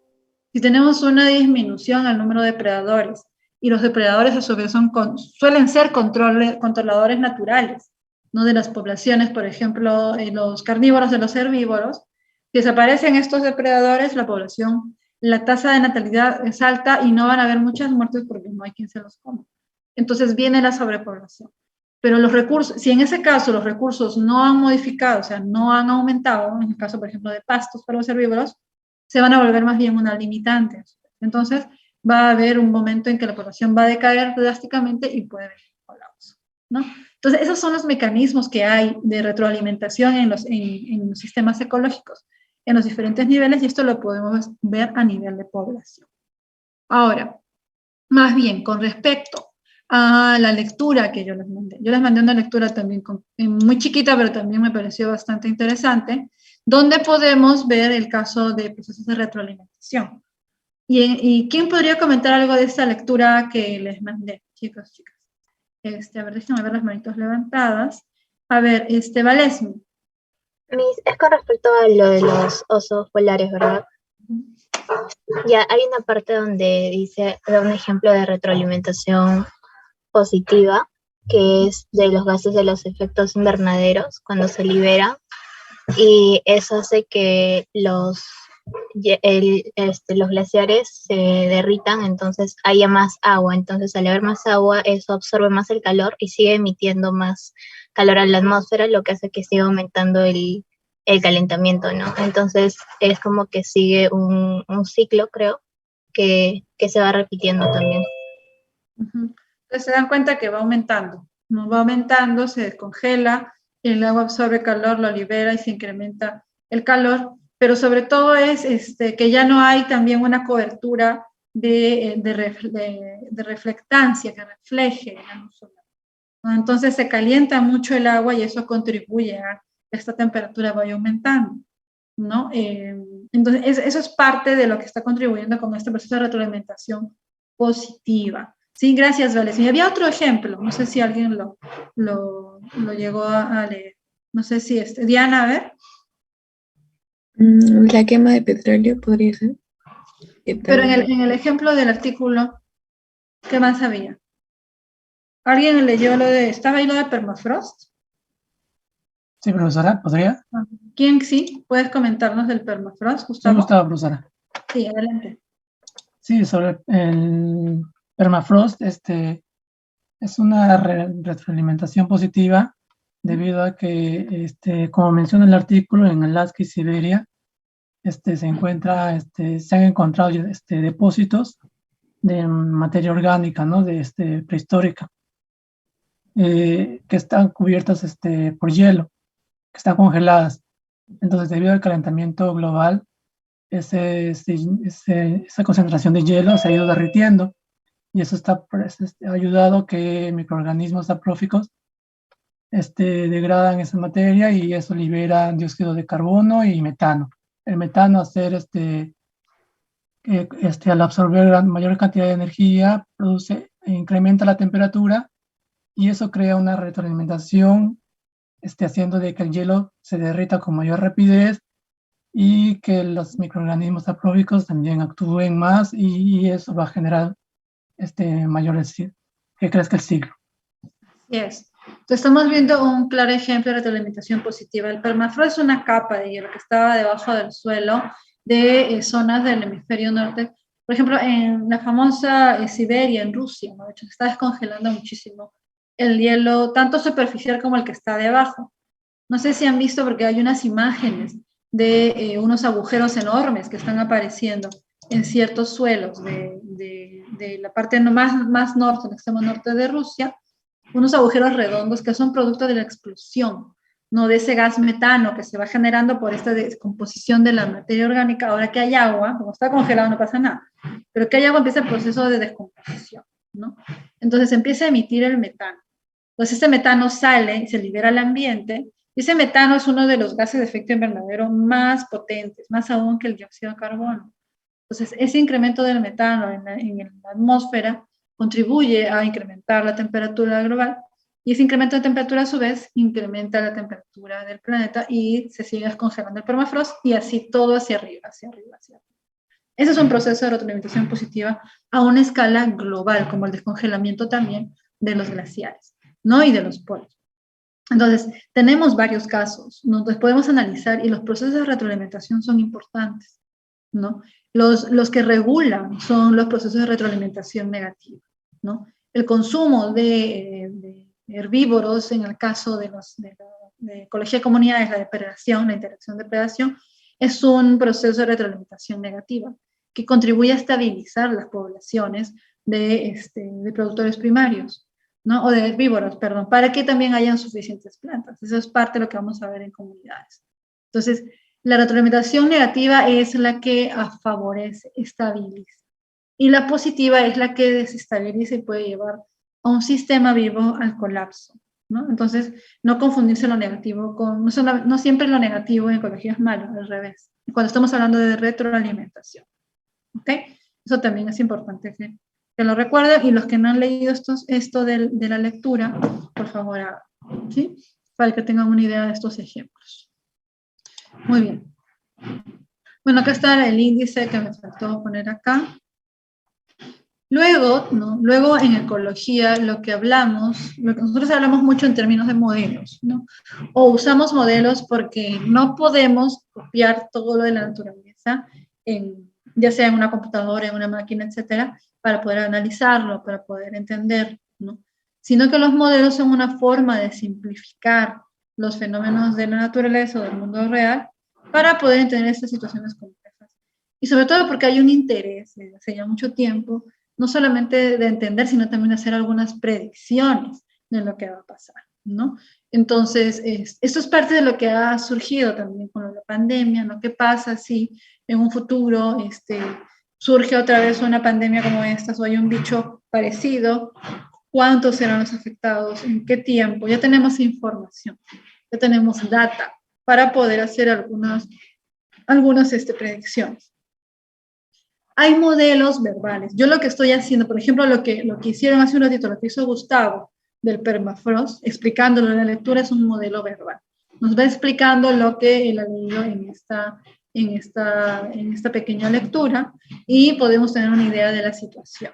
Si tenemos una disminución al número de depredadores, y los depredadores a su vez suelen ser controladores naturales, ¿no? De las poblaciones, por ejemplo, los carnívoros de los herbívoros, si desaparecen estos depredadores, la tasa de natalidad es alta y no van a haber muchas muertes porque no hay quien se los coma. Entonces viene la sobrepoblación. pero los recursos, si en ese caso los recursos no han modificado, o sea, no han aumentado, en el caso, por ejemplo, de pastos para los herbívoros, se van a volver más bien una limitante. Entonces, va a haber un momento en que la población va a decaer drásticamente y puede haber colapso, ¿no? Entonces, esos son los mecanismos que hay de retroalimentación en los sistemas ecológicos, en los diferentes niveles, y esto lo podemos ver a nivel de población. Ahora, más bien, con respecto a la lectura que yo les mandé una lectura también muy chiquita, pero también me pareció bastante interesante, donde podemos ver el caso de procesos de retroalimentación. ¿Y quién podría comentar algo de esta lectura que les mandé, chicos, chicas? A ver, déjenme ver las manitos levantadas. A ver, Valesmi. Es con respecto a lo de los osos polares, ¿verdad? Ya hay una parte donde da un ejemplo de retroalimentación positiva, que es de los gases de los efectos invernaderos cuando se liberan, y eso hace que los glaciares se derritan, entonces haya más agua. Entonces, al haber más agua, eso absorbe más el calor y sigue emitiendo más calor a la atmósfera, lo que hace que siga aumentando el calentamiento, ¿no? Entonces, es como que sigue un ciclo, creo, que se va repitiendo también. Entonces se dan cuenta que va aumentando, ¿no? Va aumentando, se descongela, el agua absorbe calor, lo libera y se incrementa el calor, pero sobre todo es que ya no hay también una cobertura de reflectancia que refleje la luz solar, ¿no? Entonces se calienta mucho el agua y eso contribuye a que esta temperatura vaya aumentando, ¿no? Entonces eso es parte de lo que está contribuyendo con este proceso de retroalimentación positiva. Sí, gracias, Vales. Y había otro ejemplo, no sé si alguien lo llegó a leer. No sé si Diana, a ver. La quema de petróleo podría ser. Pero en el ejemplo del artículo, ¿qué más había? ¿Alguien leyó estaba ahí lo de permafrost? Sí, profesora, ¿podría? ¿Quién sí? ¿Puedes comentarnos del permafrost, Gustavo? Sí, Gustavo, profesora. Sí, adelante. Sí, sobre el permafrost, es una retroalimentación positiva debido a que, como menciona el artículo, en Alaska y Siberia, se han encontrado depósitos de materia orgánica, ¿no? Prehistórica, que están cubiertas por hielo, que están congeladas. Entonces, debido al calentamiento global, esa concentración de hielo se ha ido derritiendo, y eso ha ayudado a que microorganismos sapróficos degradan esa materia, y eso libera dióxido de carbono y metano. El metano, al absorber mayor cantidad de energía, incrementa la temperatura, y eso crea una retroalimentación, haciendo de que el hielo se derrita con mayor rapidez y que los microorganismos sapróficos también actúen más, y eso va a generar mayores, que crezca el ciclo. Yes. Entonces estamos viendo un claro ejemplo de retroalimentación positiva. El permafrost es una capa de hielo que estaba debajo del suelo de zonas del hemisferio norte. Por ejemplo, en la famosa Siberia, en Rusia, ¿no? De hecho, se está descongelando muchísimo el hielo, tanto superficial como el que está debajo. No sé si han visto, porque hay unas imágenes de unos agujeros enormes que están apareciendo en ciertos suelos de la parte más norte, el extremo norte de Rusia, unos agujeros redondos que son producto de la explosión, ¿no? De ese gas metano que se va generando por esta descomposición de la materia orgánica. Ahora que hay agua, como está congelado no pasa nada, pero que hay agua empieza el proceso de descomposición, ¿no? Entonces empieza a emitir el metano. Entonces este metano sale y se libera al ambiente, y ese metano es uno de los gases de efecto invernadero más potentes, más aún que el dióxido de carbono. Entonces ese incremento del metano en la atmósfera contribuye a incrementar la temperatura global, y ese incremento de temperatura a su vez incrementa la temperatura del planeta y se sigue descongelando el permafrost, y así todo hacia arriba, hacia arriba, hacia arriba. Ese es un proceso de retroalimentación positiva a una escala global, como el descongelamiento también de los glaciares, ¿no? Y de los polos. Entonces, tenemos varios casos, ¿no? Entonces podemos analizar, y los procesos de retroalimentación son importantes, ¿no? Los que regulan son los procesos de retroalimentación negativa, ¿no? El consumo de herbívoros, en el caso de ecología de comunidades, la depredación, la interacción-depredación, es un proceso de retroalimentación negativa que contribuye a estabilizar las poblaciones de productores primarios, ¿no? O de herbívoros, perdón, para que también hayan suficientes plantas. Eso es parte de lo que vamos a ver en comunidades. Entonces, la retroalimentación negativa es la que favorece, estabiliza. Y la positiva es la que desestabiliza y puede llevar a un sistema vivo al colapso, ¿no? Entonces, no confundirse lo negativo con... No siempre lo negativo en ecología es malo, al revés. Cuando estamos hablando de retroalimentación, ¿ok? Eso también es importante que lo recuerden, y los que no han leído esto de la lectura, por favor, hagan, ¿sí? Para que tengan una idea de estos ejemplos. Muy bien. Bueno, acá está el índice que me faltó poner acá. Luego, ¿no? Luego en ecología lo que nosotros hablamos mucho en términos de modelos, ¿no? O usamos modelos porque no podemos copiar todo lo de la naturaleza, ya sea en una computadora, en una máquina, etcétera, para poder analizarlo, para poder entender, ¿no? Sino que los modelos son una forma de simplificar los fenómenos de la naturaleza o del mundo real para poder entender estas situaciones complejas. Y sobre todo porque hay un interés desde hace ya mucho tiempo, no solamente de entender, sino también de hacer algunas predicciones de lo que va a pasar, ¿no? Entonces, esto es parte de lo que ha surgido también con la pandemia, ¿no? ¿Qué pasa si en un futuro surge otra vez una pandemia como esta, o hay un bicho parecido? ¿Cuántos serán los afectados? ¿En qué tiempo? Ya tenemos información, ya tenemos data para poder hacer algunas predicciones. Hay modelos verbales. Yo lo que estoy haciendo, por ejemplo, lo que hicieron hace un ratito, lo que hizo Gustavo del permafrost, explicándolo en la lectura, es un modelo verbal. Nos va explicando lo que él ha leído en esta pequeña lectura, y podemos tener una idea de la situación.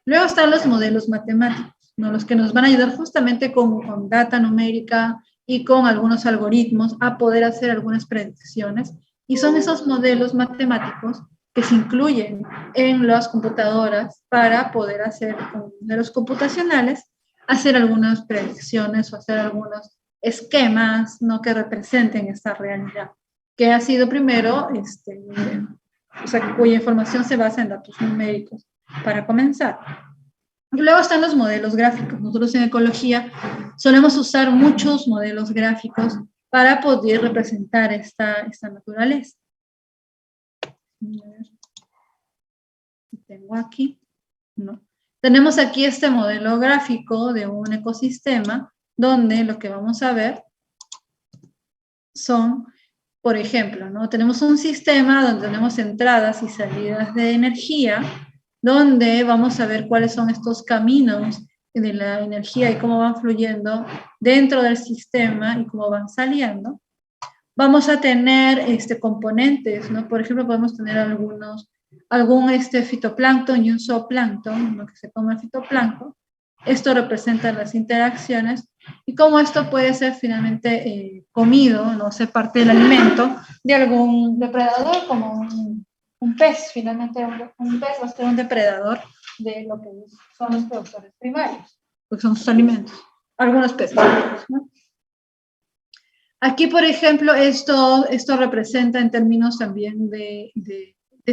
Luego están los modelos matemáticos, ¿no? Los que nos van a ayudar justamente con data numérica y con algunos algoritmos a poder hacer algunas predicciones, y son esos modelos matemáticos que se incluyen en las computadoras para poder hacer, con modelos computacionales, hacer algunas predicciones o hacer algunos esquemas, ¿no? Que representen esta realidad, que ha sido primero, o sea, cuya información se basa en datos numéricos, para comenzar. Y luego están los modelos gráficos. Nosotros en ecología solemos usar muchos modelos gráficos para poder representar esta naturaleza. Tengo aquí, ¿no? Tenemos aquí este modelo gráfico de un ecosistema, donde lo que vamos a ver son, por ejemplo, ¿no? Tenemos un sistema donde tenemos entradas y salidas de energía, donde vamos a ver cuáles son estos caminos de la energía y cómo van fluyendo dentro del sistema y cómo van saliendo. Vamos a tener componentes, ¿no? Por ejemplo, podemos tener algún fitoplancton y un zooplancton, ¿no? Que se come el fitoplancton. Esto representa las interacciones y cómo esto puede ser finalmente comido, no ser parte del alimento de algún depredador, como un pez. Finalmente un pez va a ser un depredador de lo que son los productores primarios, porque son sus alimentos. Algunos peces, ¿no? Aquí, por ejemplo, esto representa en términos también de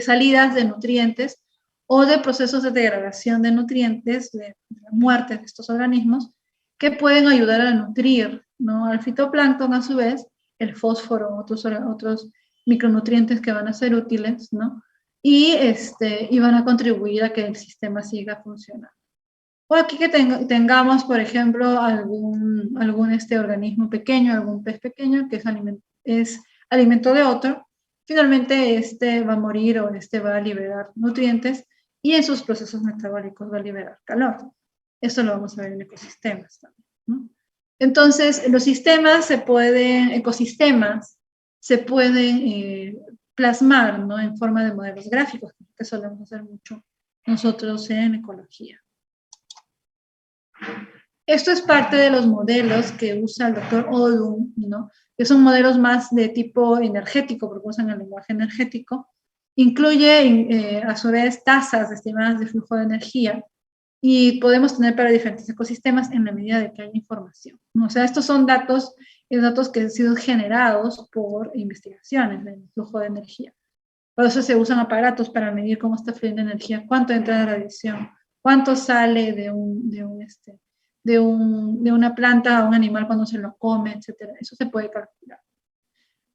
salidas de nutrientes o de procesos de degradación de nutrientes, de la muerte de estos organismos, que pueden ayudar a nutrir, ¿no? Al fitoplancton, a su vez, el fósforo, otros micronutrientes que van a ser útiles, ¿no? Y van a contribuir a que el sistema siga funcionando. O aquí que tengamos, por ejemplo, algún organismo pequeño, algún pez pequeño que es alimento de otro, finalmente va a morir o va a liberar nutrientes y en sus procesos metabólicos va a liberar calor. Esto lo vamos a ver en ecosistemas también, ¿no? Entonces, los ecosistemas se pueden plasmar, ¿no? En forma de modelos gráficos, que solemos hacer mucho nosotros en ecología. Esto es parte de los modelos que usa el doctor Ohlum, ¿no? Que son modelos más de tipo energético, porque usan el lenguaje energético. Incluye, a su vez, tasas estimadas de flujo de energía y podemos tener para diferentes ecosistemas en la medida de que haya información, ¿no? O sea, estos son datos que han sido generados por investigaciones del flujo de energía. Por eso se usan aparatos para medir cómo está fluyendo energía, cuánto entra de radiación, cuánto sale de una planta a un animal cuando se lo come, etcétera. Eso se puede calcular.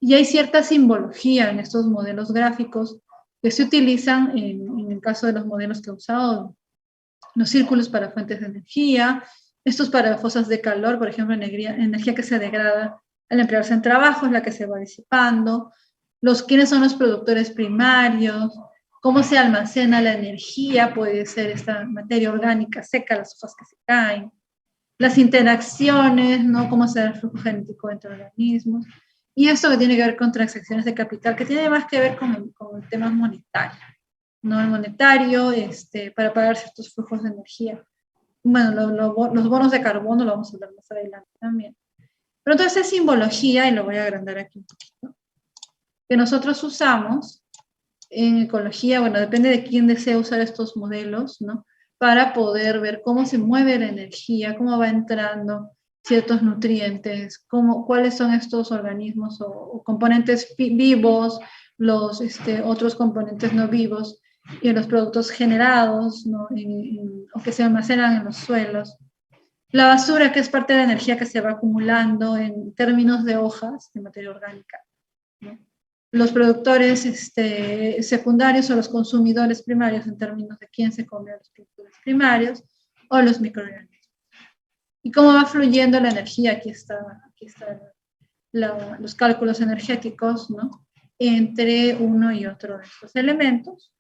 Y hay cierta simbología en estos modelos gráficos que se utilizan en el caso de los modelos que he usado, los círculos para fuentes de energía, estos para fosas de calor, por ejemplo, energía que se degrada al emplearse en trabajo, es la que se va disipando, quiénes son los productores primarios, cómo se almacena la energía, puede ser esta materia orgánica seca, las hojas que se caen, las interacciones, ¿no? Cómo se da el flujo genético entre organismos, y esto que tiene que ver con transacciones de capital, que tiene más que ver con el tema monetario, ¿no? El monetario, para pagar ciertos flujos de energía. Bueno, los bonos de carbono lo vamos a hablar más adelante también. Pero entonces es simbología, y lo voy a agrandar aquí un poquito, que nosotros usamos en ecología, bueno, depende de quién desea usar estos modelos, ¿no? Para poder ver cómo se mueve la energía, cómo va entrando ciertos nutrientes, cuáles son estos organismos o componentes vivos, los otros componentes no vivos, y los productos generados, ¿no? O que se almacenan en los suelos. La basura, que es parte de la energía que se va acumulando en términos de hojas de materia orgánica, ¿no? Los productores secundarios o los consumidores primarios en términos de quién se come a los productores primarios o los microorganismos. Y cómo va fluyendo la energía, aquí están los cálculos energéticos, ¿no? Entre uno y otro de estos elementos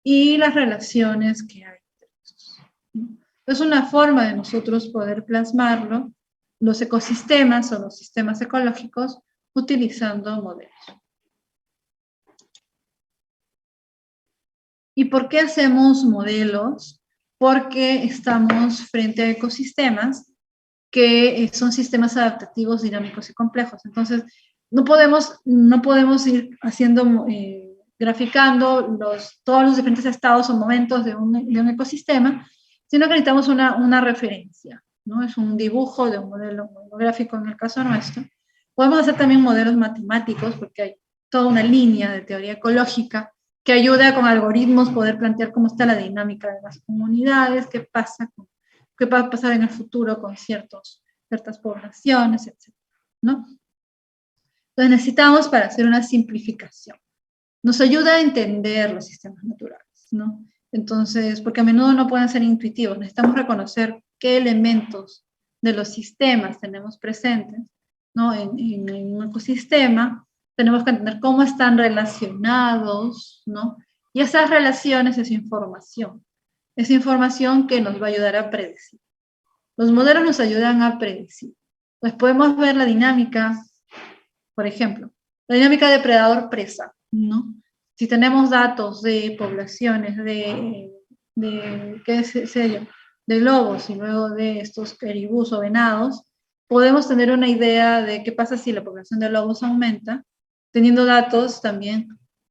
y las relaciones que hay entre estos, ¿no? Es una forma de nosotros poder plasmarlo, los ecosistemas o los sistemas ecológicos, utilizando modelos. ¿Y por qué hacemos modelos? Porque estamos frente a ecosistemas que son sistemas adaptativos, dinámicos y complejos. Entonces, no podemos ir haciendo, graficando todos los diferentes estados o momentos de un ecosistema, sino que necesitamos una referencia, ¿no? Es un dibujo de un modelo gráfico en el caso nuestro. Podemos hacer también modelos matemáticos, porque hay toda una línea de teoría ecológica que ayuda con algoritmos poder plantear cómo está la dinámica de las comunidades, qué va a pasar en el futuro con ciertas poblaciones, etc., ¿no? Entonces necesitamos, para hacer una simplificación, nos ayuda a entender los sistemas naturales, ¿no? Entonces, porque a menudo no pueden ser intuitivos, necesitamos reconocer qué elementos de los sistemas tenemos presentes, ¿no? En un ecosistema, tenemos que entender cómo están relacionados, ¿no? Y esas relaciones es información que nos va a ayudar a predecir. Los modelos nos ayudan a predecir. Pues podemos ver la dinámica, por ejemplo, la dinámica depredador-presa, ¿no? Si tenemos datos de poblaciones qué sé yo, de lobos y luego de estos caribús o venados, podemos tener una idea de qué pasa si la población de lobos aumenta, teniendo datos también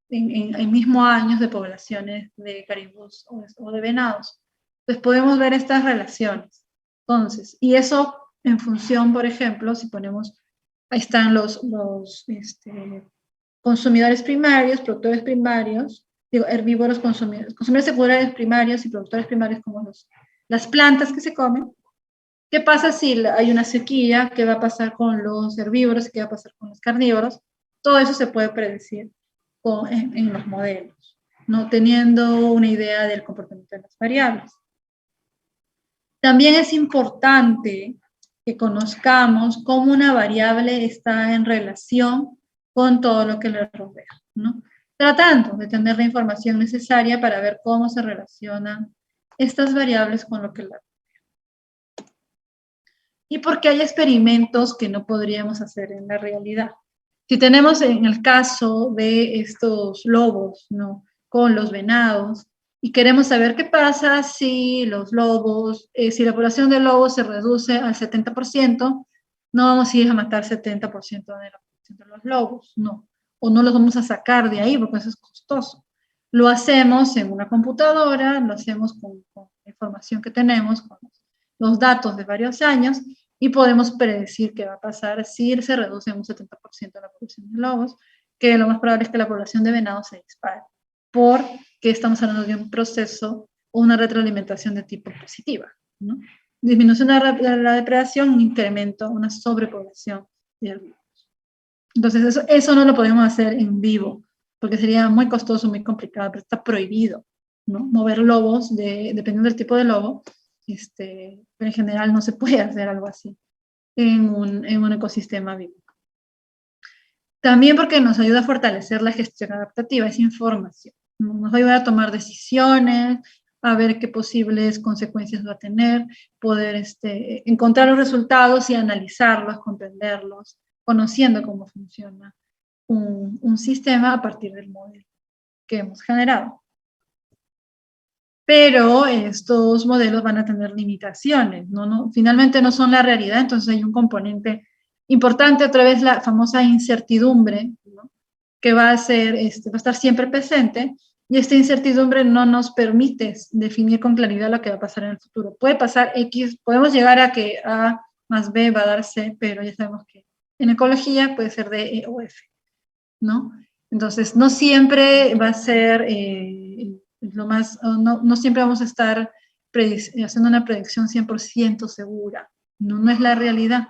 en mismo años de poblaciones de caribús o de venados. Entonces podemos ver estas relaciones. Entonces, y eso en función, por ejemplo, si ponemos, ahí están los consumidores primarios, productores primarios, herbívoros, consumidores secundarios primarios y productores primarios como las plantas que se comen. ¿Qué pasa si hay una sequía? ¿Qué va a pasar con los herbívoros? ¿Qué va a pasar con los carnívoros? Todo eso se puede predecir en los modelos, ¿no? Teniendo una idea del comportamiento de las variables. También es importante que conozcamos cómo una variable está en relación con todo lo que le rodea, ¿no? Tratando de tener la información necesaria para ver cómo se relacionan estas variables con lo que le rodea. Y porque hay experimentos que no podríamos hacer en la realidad. Si tenemos en el caso de estos lobos, ¿no? Con los venados, y queremos saber qué pasa si los lobos, si la población de lobos se reduce al 70%, no vamos a ir a matar 70% de la población de los lobos, no. O no los vamos a sacar de ahí porque eso es costoso. Lo hacemos en una computadora, lo hacemos con información que tenemos, con los datos de varios años, y podemos predecir qué va a pasar si se reduce un 70% la población de lobos, que lo más probable es que la población de venados se dispare, porque estamos hablando de un proceso o una retroalimentación de tipo positiva, ¿no? Disminución de la depredación, un incremento, una sobrepoblación de herbívoros. Entonces, eso no lo podemos hacer en vivo, porque sería muy costoso, muy complicado, pero está prohibido, ¿no? Mover lobos, dependiendo del tipo de lobo, pero en general no se puede hacer algo así en un ecosistema vivo. También porque nos ayuda a fortalecer la gestión adaptativa, esa información. Nos va a ayudar a tomar decisiones, a ver qué posibles consecuencias va a tener, poder encontrar los resultados y analizarlos, comprenderlos, conociendo cómo funciona un sistema a partir del modelo que hemos generado. Pero estos modelos van a tener limitaciones, finalmente no son la realidad, entonces hay un componente importante, otra vez la famosa incertidumbre, ¿no? Que va a estar siempre presente, y esta incertidumbre no nos permite definir con claridad lo que va a pasar en el futuro. Puede pasar X, podemos llegar a que A más B va a dar C, pero ya sabemos que en ecología puede ser D, E o F, ¿no? Entonces, no siempre va a ser no siempre vamos a estar haciendo una predicción 100% segura, no es la realidad.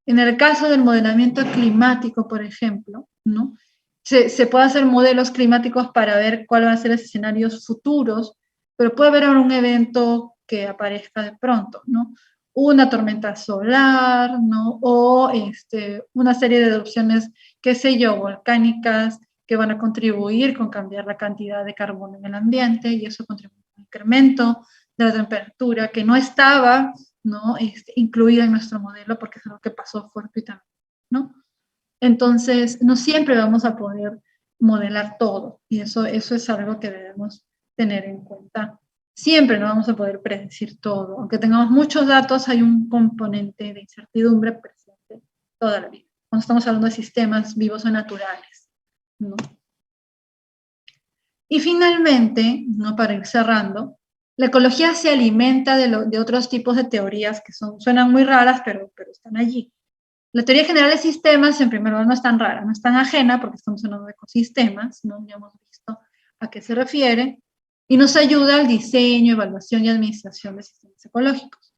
En el caso del modelamiento climático, por ejemplo, ¿no? Se puede hacer modelos climáticos para ver cuáles van a ser los escenarios futuros, pero puede haber un evento que aparezca de pronto, ¿no? Una tormenta solar, ¿no? O una serie de erupciones, qué sé yo, volcánicas, que van a contribuir con cambiar la cantidad de carbono en el ambiente, y eso contribuye a un incremento de la temperatura que no estaba, ¿no? Incluida en nuestro modelo, porque es algo que pasó fortuitamente, ¿no? Entonces, no siempre vamos a poder modelar todo, y eso es algo que debemos tener en cuenta. Siempre no vamos a poder predecir todo. Aunque tengamos muchos datos, hay un componente de incertidumbre presente toda la vida, cuando estamos hablando de sistemas vivos o naturales, ¿no? Y finalmente, ¿no? Para ir cerrando, la ecología se alimenta de otros tipos de teorías que suenan muy raras, pero están allí. La teoría general de sistemas, en primer lugar, no es tan rara, no es tan ajena, porque estamos hablando de ecosistemas, ¿no? Ya hemos visto a qué se refiere, y nos ayuda al diseño, evaluación y administración de sistemas ecológicos.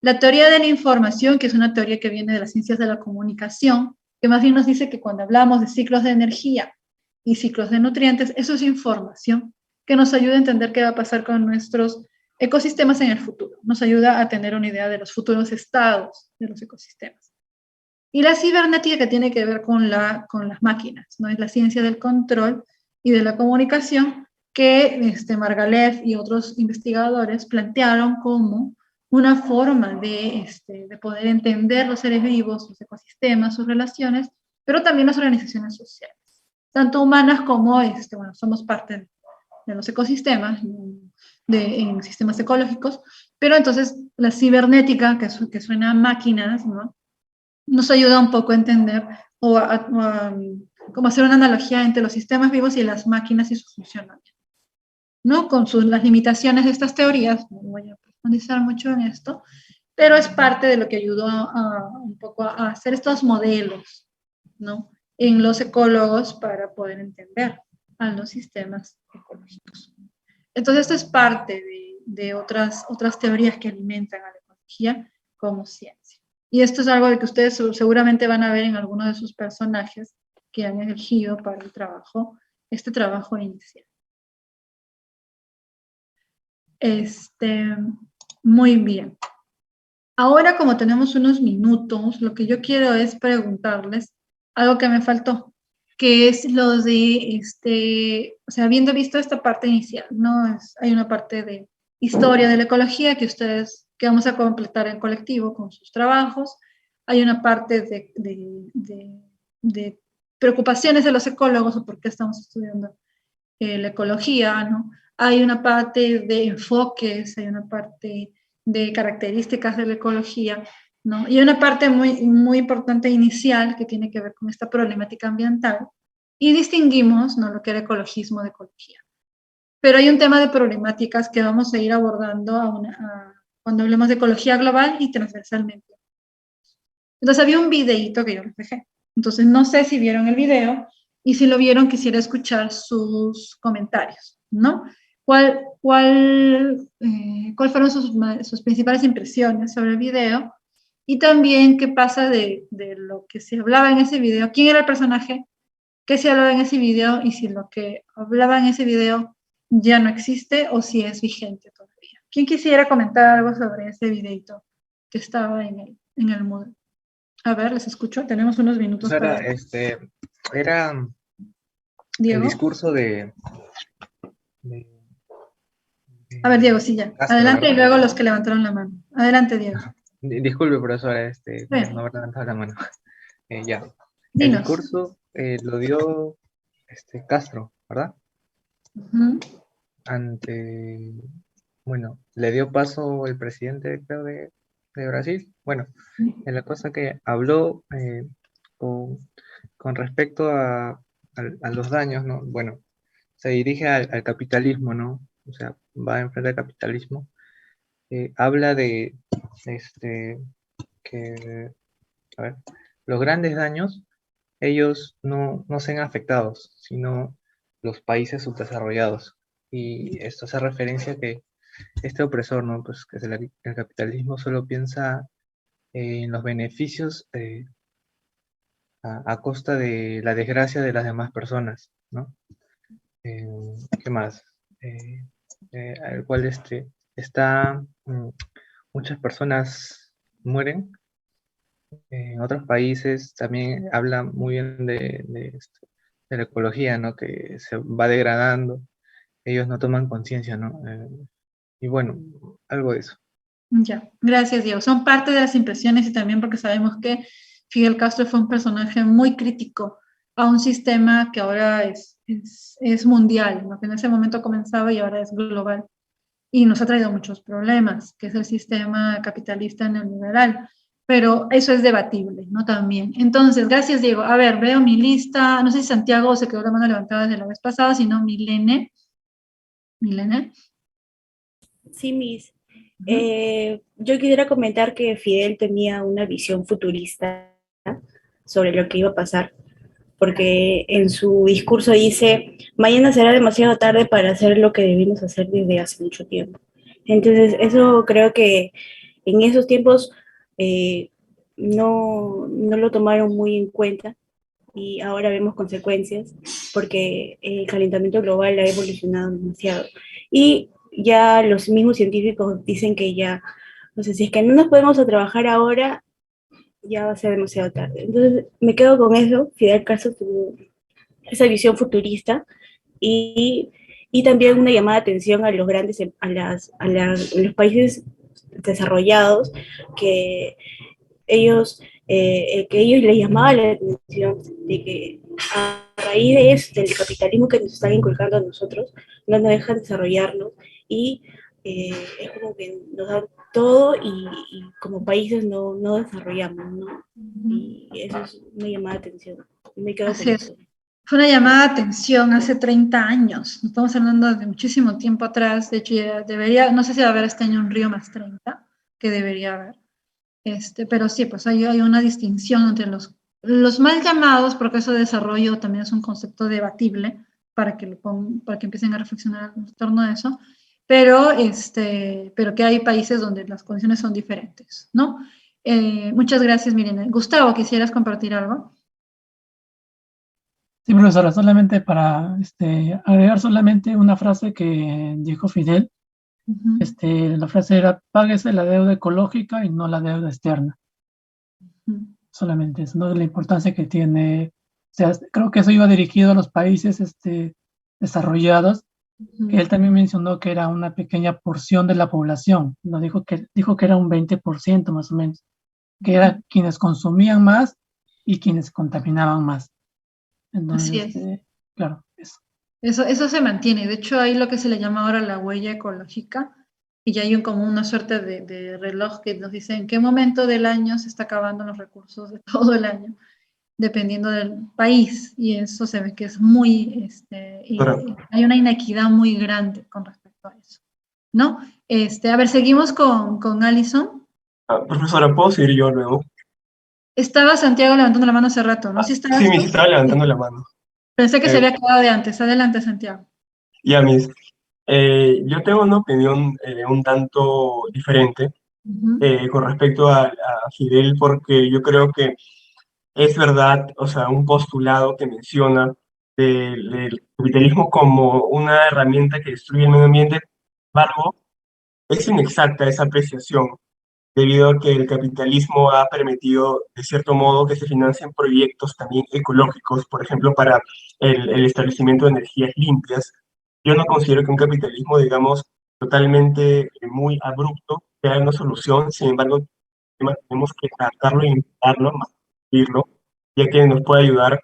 La teoría de la información, que es una teoría que viene de las ciencias de la comunicación, que más bien nos dice que cuando hablamos de ciclos de energía y ciclos de nutrientes, eso es información que nos ayuda a entender qué va a pasar con nuestros ecosistemas en el futuro. Nos ayuda a tener una idea de los futuros estados de los ecosistemas. Y la cibernética, que tiene que ver con las máquinas, ¿no? Es la ciencia del control y de la comunicación que Margalef y otros investigadores plantearon como una forma de poder entender los seres vivos, los ecosistemas, sus relaciones, pero también las organizaciones sociales, tanto humanas como, somos parte de los ecosistemas, en sistemas ecológicos, pero entonces la cibernética, que suena a máquinas, ¿no? Nos ayuda un poco a entender cómo hacer una analogía entre los sistemas vivos y las máquinas y su funcionamiento, ¿no? Con las limitaciones de estas teorías, no voy a profundizar mucho en esto, pero es parte de lo que ayudó un poco a hacer estos modelos, ¿no? En los ecólogos para poder entender a los sistemas ecológicos. Entonces, esto es parte de otras teorías que alimentan a la ecología como ciencia. Y esto es algo de que ustedes seguramente van a ver en algunos de sus personajes que han elegido para el trabajo, este trabajo inicial. Muy bien. Ahora, como tenemos unos minutos, lo que yo quiero es preguntarles algo que me faltó, que es lo de, habiendo visto esta parte inicial, ¿no? Hay una parte de historia de la ecología que vamos a completar en colectivo con sus trabajos. Hay una parte de preocupaciones de los ecólogos o por qué estamos estudiando la ecología, ¿no? Hay una parte de enfoques, hay una parte de características de la ecología, ¿no? Y una parte muy, muy importante inicial que tiene que ver con esta problemática ambiental. Y distinguimos, ¿no?, lo que era ecologismo de ecología. pero hay un tema de problemáticas que vamos a ir abordando cuando hablemos de ecología global y transversalmente. Entonces había un videíto que yo les dejé. Entonces no sé si vieron el video y si lo vieron quisiera escuchar sus comentarios, ¿no? ¿Cuál fueron sus principales impresiones sobre el video? Y también qué pasa de lo que se hablaba en ese video, quién era el personaje, qué se hablaba en ese video y si lo que hablaba en ese video ya no existe o si es vigente todavía. ¿Quién quisiera comentar algo sobre ese videito que estaba en el Moodle? A ver, les escucho, tenemos unos minutos Sara, para... era el Diego. discurso A ver, Diego, sí, ya. Castro, Adelante y ¿verdad? luego los que levantaron la mano. Adelante, Diego. Disculpe, profesora, Bueno. no haber levantado la mano. Ya. El Dinos. discurso lo dio Castro, ¿verdad? Bueno, le dio paso el presidente, creo, de Brasil. Bueno, en la cosa que habló con respecto a los daños, ¿no? Bueno, se dirige al capitalismo, ¿no? O sea, va enfrente del capitalismo. Habla de que, a ver, los grandes daños, ellos no se ven afectados, sino los países subdesarrollados. Y esto hace referencia a que este opresor, ¿no? Pues que el capitalismo solo piensa en los beneficios a costa de la desgracia de las demás personas, ¿no? ¿Qué más? Al cual muchas personas mueren. En otros países también habla muy bien de la ecología, ¿no? Que se va degradando. Ellos no toman conciencia, ¿no? Y bueno, algo de eso. Ya, gracias, Diego. Son parte de las impresiones y también porque sabemos que Fidel Castro fue un personaje muy crítico a un sistema que ahora es mundial, ¿no? Que en ese momento comenzaba y ahora es global. Y nos ha traído muchos problemas, que es el sistema capitalista neoliberal. Pero eso es debatible, ¿no? También. Entonces, gracias, Diego. A ver, veo mi lista. No sé si Santiago se quedó la mano levantada desde la vez pasada, sino Milene. Milene. Sí, Miss. Yo quisiera comentar que Fidel tenía una visión futurista sobre lo que iba a pasar, porque en su discurso dice, mañana será demasiado tarde para hacer lo que debimos hacer desde hace mucho tiempo. Entonces, eso creo que en esos tiempos no lo tomaron muy en cuenta y ahora vemos consecuencias porque el calentamiento global ha evolucionado demasiado. Y ya los mismos científicos dicen que ya, no sé, si es que no nos podemos a trabajar ahora, ya va a ser demasiado tarde. Entonces me quedo con eso. Fidel Castro tuvo esa visión futurista y también una llamada de atención a los grandes, los países desarrollados, que que ellos les llamaba la atención de que a raíz de eso, del capitalismo que nos están inculcando a nosotros, no nos dejan desarrollarnos y es como que nos dan todo y como países no desarrollamos, ¿no? Y eso es una llamada de atención. Me quedo Así con es. eso. Fue una llamada de atención hace 30 años. Estamos hablando de muchísimo tiempo atrás. De hecho, ya debería, no sé si va a haber este año un Río más 30, que debería haber. Pero sí, pues hay una distinción entre los mal llamados, porque eso de desarrollo también es un concepto debatible para que empiecen a reflexionar en torno a eso, pero que hay países donde las condiciones son diferentes, ¿no? Muchas gracias, Mirena. Gustavo, ¿quisieras compartir algo? Sí, profesora, solamente para agregar solamente una frase que dijo Fidel. La frase era, páguese la deuda ecológica y no la deuda externa. Solamente eso, ¿no? La importancia que tiene. O sea, creo que eso iba dirigido a los países desarrollados, que él también mencionó que era una pequeña porción de la población, ¿no? Dijo que era un 20% más o menos, que eran quienes consumían más y quienes contaminaban más. Entonces, Así es. claro, eso. Eso se mantiene. De hecho, hay lo que se le llama ahora la huella ecológica, y ya hay como una suerte de reloj que nos dice en qué momento del año se está acabando los recursos de todo el año. dependiendo del país, y eso se ve que es muy, y hay una inequidad muy grande con respecto a eso, ¿no? A ver, seguimos con Alison. Profesora, ¿puedo seguir yo luego? Estaba Santiago levantando la mano hace rato, ¿no? ¿Sí estabas Sí, tú? Miss, estaba levantando la mano. Pensé que se Eh, había quedado de antes. Adelante, Santiago. Ya, Miss. Yo tengo una opinión un tanto diferente con respecto a Fidel, porque yo creo que es verdad, o sea, un postulado que menciona del capitalismo como una herramienta que destruye el medio ambiente. Sin embargo, es inexacta esa apreciación, debido a que el capitalismo ha permitido, de cierto modo, que se financien proyectos también ecológicos, por ejemplo, para el establecimiento de energías limpias. Yo no considero que un capitalismo, digamos, totalmente muy abrupto sea una solución. Sin embargo, tenemos que adaptarlo e intentarlo, vivirlo, ya que nos puede ayudar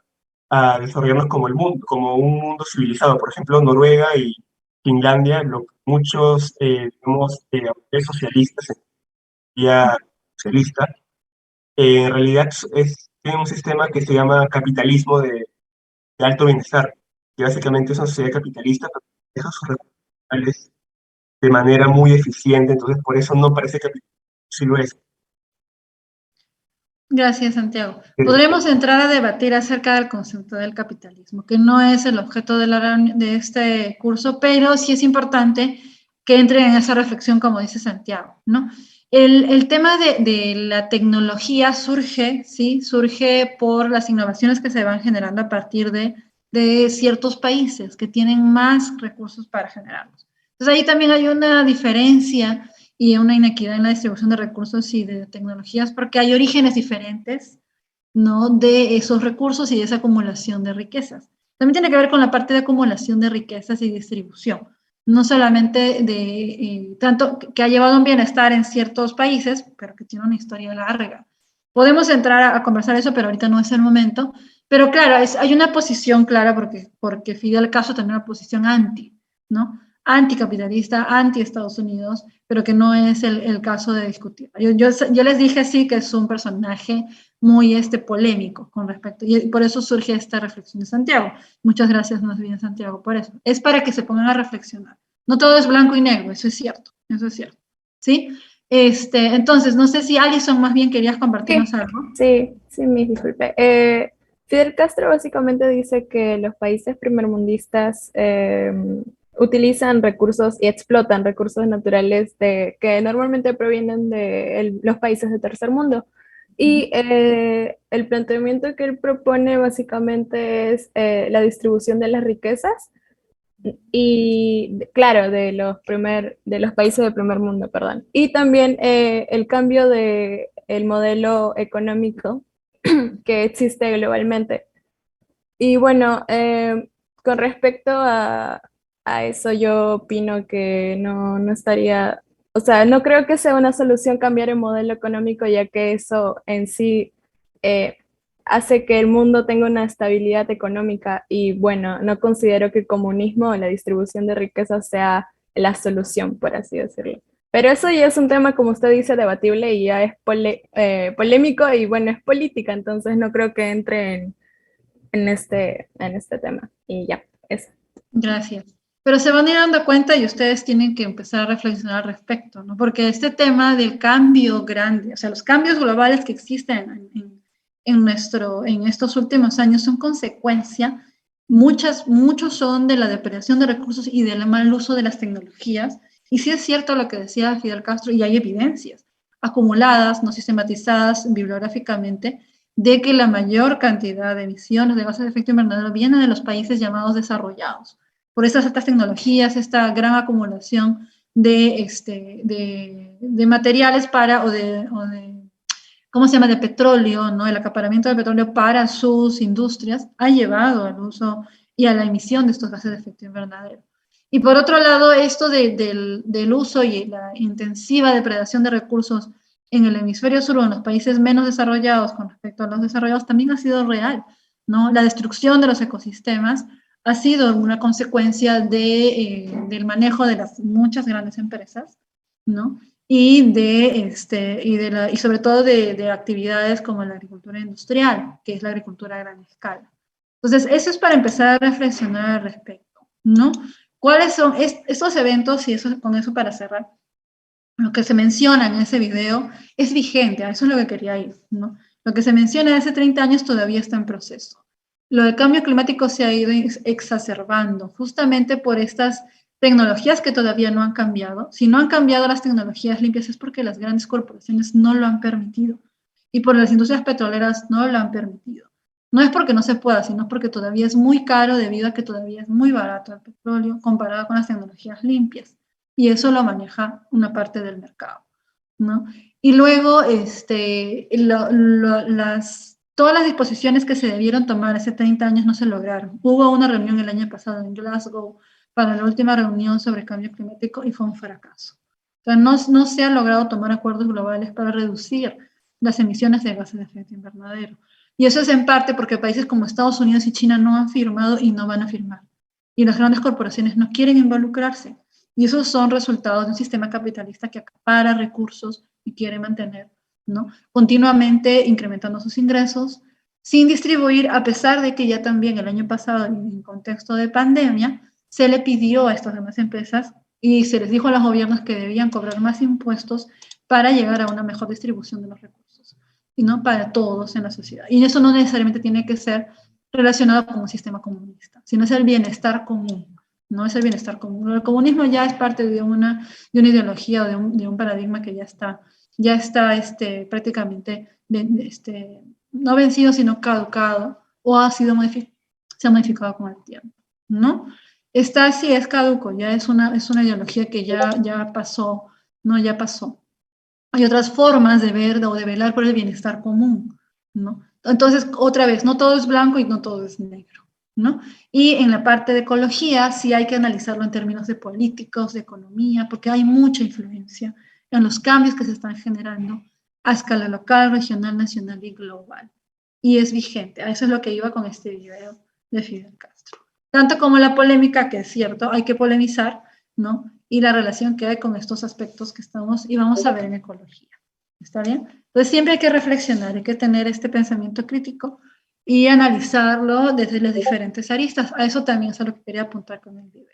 a desarrollarnos como el mundo, como un mundo civilizado. Por ejemplo, Noruega y Finlandia, muchos, digamos, autores socialistas, ya socialista, en realidad tiene un sistema que se llama capitalismo de alto bienestar, que básicamente es una sociedad capitalista, pero deja sus recursos naturales de manera muy eficiente, entonces por eso no parece capitalismo, sí lo es. Gracias, Santiago. Podremos entrar a debatir acerca del concepto del capitalismo, que no es el objeto de este curso, pero sí es importante que entre en esa reflexión, como dice Santiago, ¿no? El tema de la tecnología surge, ¿sí? Surge por las innovaciones que se van generando a partir de ciertos países que tienen más recursos para generarlos. Entonces ahí también hay una diferencia y una inequidad en la distribución de recursos y de tecnologías, porque hay orígenes diferentes, ¿no? De esos recursos y de esa acumulación de riquezas. También tiene que ver con la parte de acumulación de riquezas y distribución, no solamente de tanto que ha llevado un bienestar en ciertos países, pero que tiene una historia larga. Podemos entrar a conversar eso, pero ahorita no es el momento. Pero claro, hay una posición clara porque Fidel Castro tenía una posición anti, ¿no? Anticapitalista, anti-Estados Unidos, pero que no es el caso de discutir. Yo les dije sí que es un personaje muy polémico con respecto, y por eso surge esta reflexión de Santiago. Muchas gracias más bien, Santiago, por eso. Es para que se pongan a reflexionar. No todo es blanco y negro, eso es cierto, ¿sí? Entonces, no sé si Alison más bien querías compartirnos algo. Sí, me disculpe. Fidel Castro básicamente dice que los países primermundistas utilizan recursos y explotan recursos naturales que normalmente provienen de los países de tercer mundo. Y el planteamiento que él propone básicamente es la distribución de las riquezas y, claro, de los países de primer mundo, perdón. Y también el cambio del modelo económico que existe globalmente. Y bueno, con respecto a eso, yo opino que no estaría, o sea, no creo que sea una solución cambiar el modelo económico, ya que eso en sí hace que el mundo tenga una estabilidad económica y bueno, no considero que el comunismo o la distribución de riquezas sea la solución, por así decirlo. Pero eso ya es un tema, como usted dice, debatible y ya es polémico y bueno, es política, entonces no creo que entre en este tema. Y ya, eso. Gracias. Pero se van a ir dando cuenta y ustedes tienen que empezar a reflexionar al respecto, ¿no? Porque este tema del cambio grande, o sea, los cambios globales que existen en estos últimos años son consecuencia, muchos son de la depredación de recursos y del mal uso de las tecnologías. Y sí es cierto lo que decía Fidel Castro, y hay evidencias acumuladas, no sistematizadas bibliográficamente, de que la mayor cantidad de emisiones de gases de efecto invernadero viene de los países llamados desarrollados, por estas altas tecnologías, esta gran acumulación de materiales ¿cómo se llama?, de petróleo, ¿no? El acaparamiento de petróleo para sus industrias ha llevado al uso y a la emisión de estos gases de efecto invernadero. Y por otro lado, esto del uso y la intensiva depredación de recursos en el hemisferio sur o en los países menos desarrollados con respecto a los desarrollados también ha sido real, ¿no? La destrucción de los ecosistemas ha sido una consecuencia del manejo de las muchas grandes empresas, ¿no? y sobre todo de actividades como la agricultura industrial, que es la agricultura a gran escala. Entonces, eso es para empezar a reflexionar al respecto, ¿no? ¿Cuáles son estos eventos? Y eso, con eso para cerrar, lo que se menciona en ese video es vigente, a eso es lo que quería ir, ¿no? Lo que se menciona de hace 30 años todavía está en proceso. Lo del cambio climático se ha ido exacerbando justamente por estas tecnologías que todavía no han cambiado. Si no han cambiado las tecnologías limpias es porque las grandes corporaciones no lo han permitido y por las industrias petroleras no lo han permitido. No es porque no se pueda, sino porque todavía es muy caro debido a que todavía es muy barato el petróleo comparado con las tecnologías limpias. Y eso lo maneja una parte del mercado, ¿no? Y luego, todas las disposiciones que se debieron tomar hace 30 años no se lograron. Hubo una reunión el año pasado en Glasgow para la última reunión sobre cambio climático y fue un fracaso. Entonces, no se han logrado tomar acuerdos globales para reducir las emisiones de gases de efecto invernadero. Y eso es en parte porque países como Estados Unidos y China no han firmado y no van a firmar. Y las grandes corporaciones no quieren involucrarse. Y esos son resultados de un sistema capitalista que acapara recursos y quiere mantener, ¿no? Continuamente incrementando sus ingresos, sin distribuir, a pesar de que ya también el año pasado, en contexto de pandemia, se le pidió a estas demás empresas y se les dijo a los gobiernos que debían cobrar más impuestos para llegar a una mejor distribución de los recursos, y no para todos en la sociedad. Y eso no necesariamente tiene que ser relacionado con un sistema comunista, sino es el bienestar común. No es el bienestar común. El comunismo ya es parte de una ideología o de un paradigma que ya está prácticamente no vencido, sino caducado, o se ha modificado con el tiempo, ¿no? Esta sí es caduco, ya es una ideología que ya pasó, ¿no? Ya pasó. Hay otras formas de ver o de velar por el bienestar común, ¿no? Entonces, otra vez, no todo es blanco y no todo es negro, ¿no? Y en la parte de ecología sí hay que analizarlo en términos de políticos, de economía, porque hay mucha influencia en los cambios que se están generando a escala local, regional, nacional y global. Y es vigente. A eso es lo que iba con este video de Fidel Castro. Tanto como la polémica, que es cierto, hay que polemizar, ¿no? Y la relación que hay con estos aspectos que estamos y vamos a ver en ecología. ¿Está bien? Entonces siempre hay que reflexionar, hay que tener este pensamiento crítico y analizarlo desde las diferentes aristas. A eso también es a lo que quería apuntar con el video.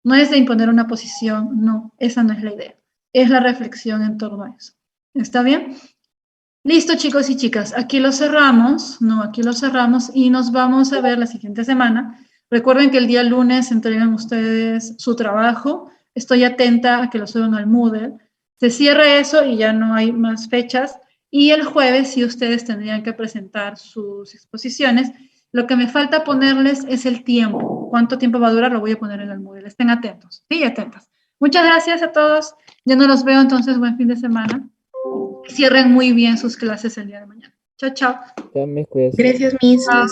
No es de imponer una posición, no, esa no es la idea. Es la reflexión en torno a eso. ¿Está bien? Listo, chicos y chicas. Aquí lo cerramos, ¿no? Aquí lo cerramos y nos vamos a ver la siguiente semana. Recuerden que el día lunes entregan ustedes su trabajo. Estoy atenta a que lo suban al Moodle. Se cierra eso y ya no hay más fechas. Y el jueves sí ustedes tendrían que presentar sus exposiciones. Lo que me falta ponerles es el tiempo. ¿Cuánto tiempo va a durar? Lo voy a poner en el Moodle. Estén atentos. Sí, atentas. Muchas gracias a todos. Ya no los veo, entonces buen fin de semana. Cierren muy bien sus clases el día de mañana. Chao, chao. Ya me cuidas. Gracias, Miss. Chao.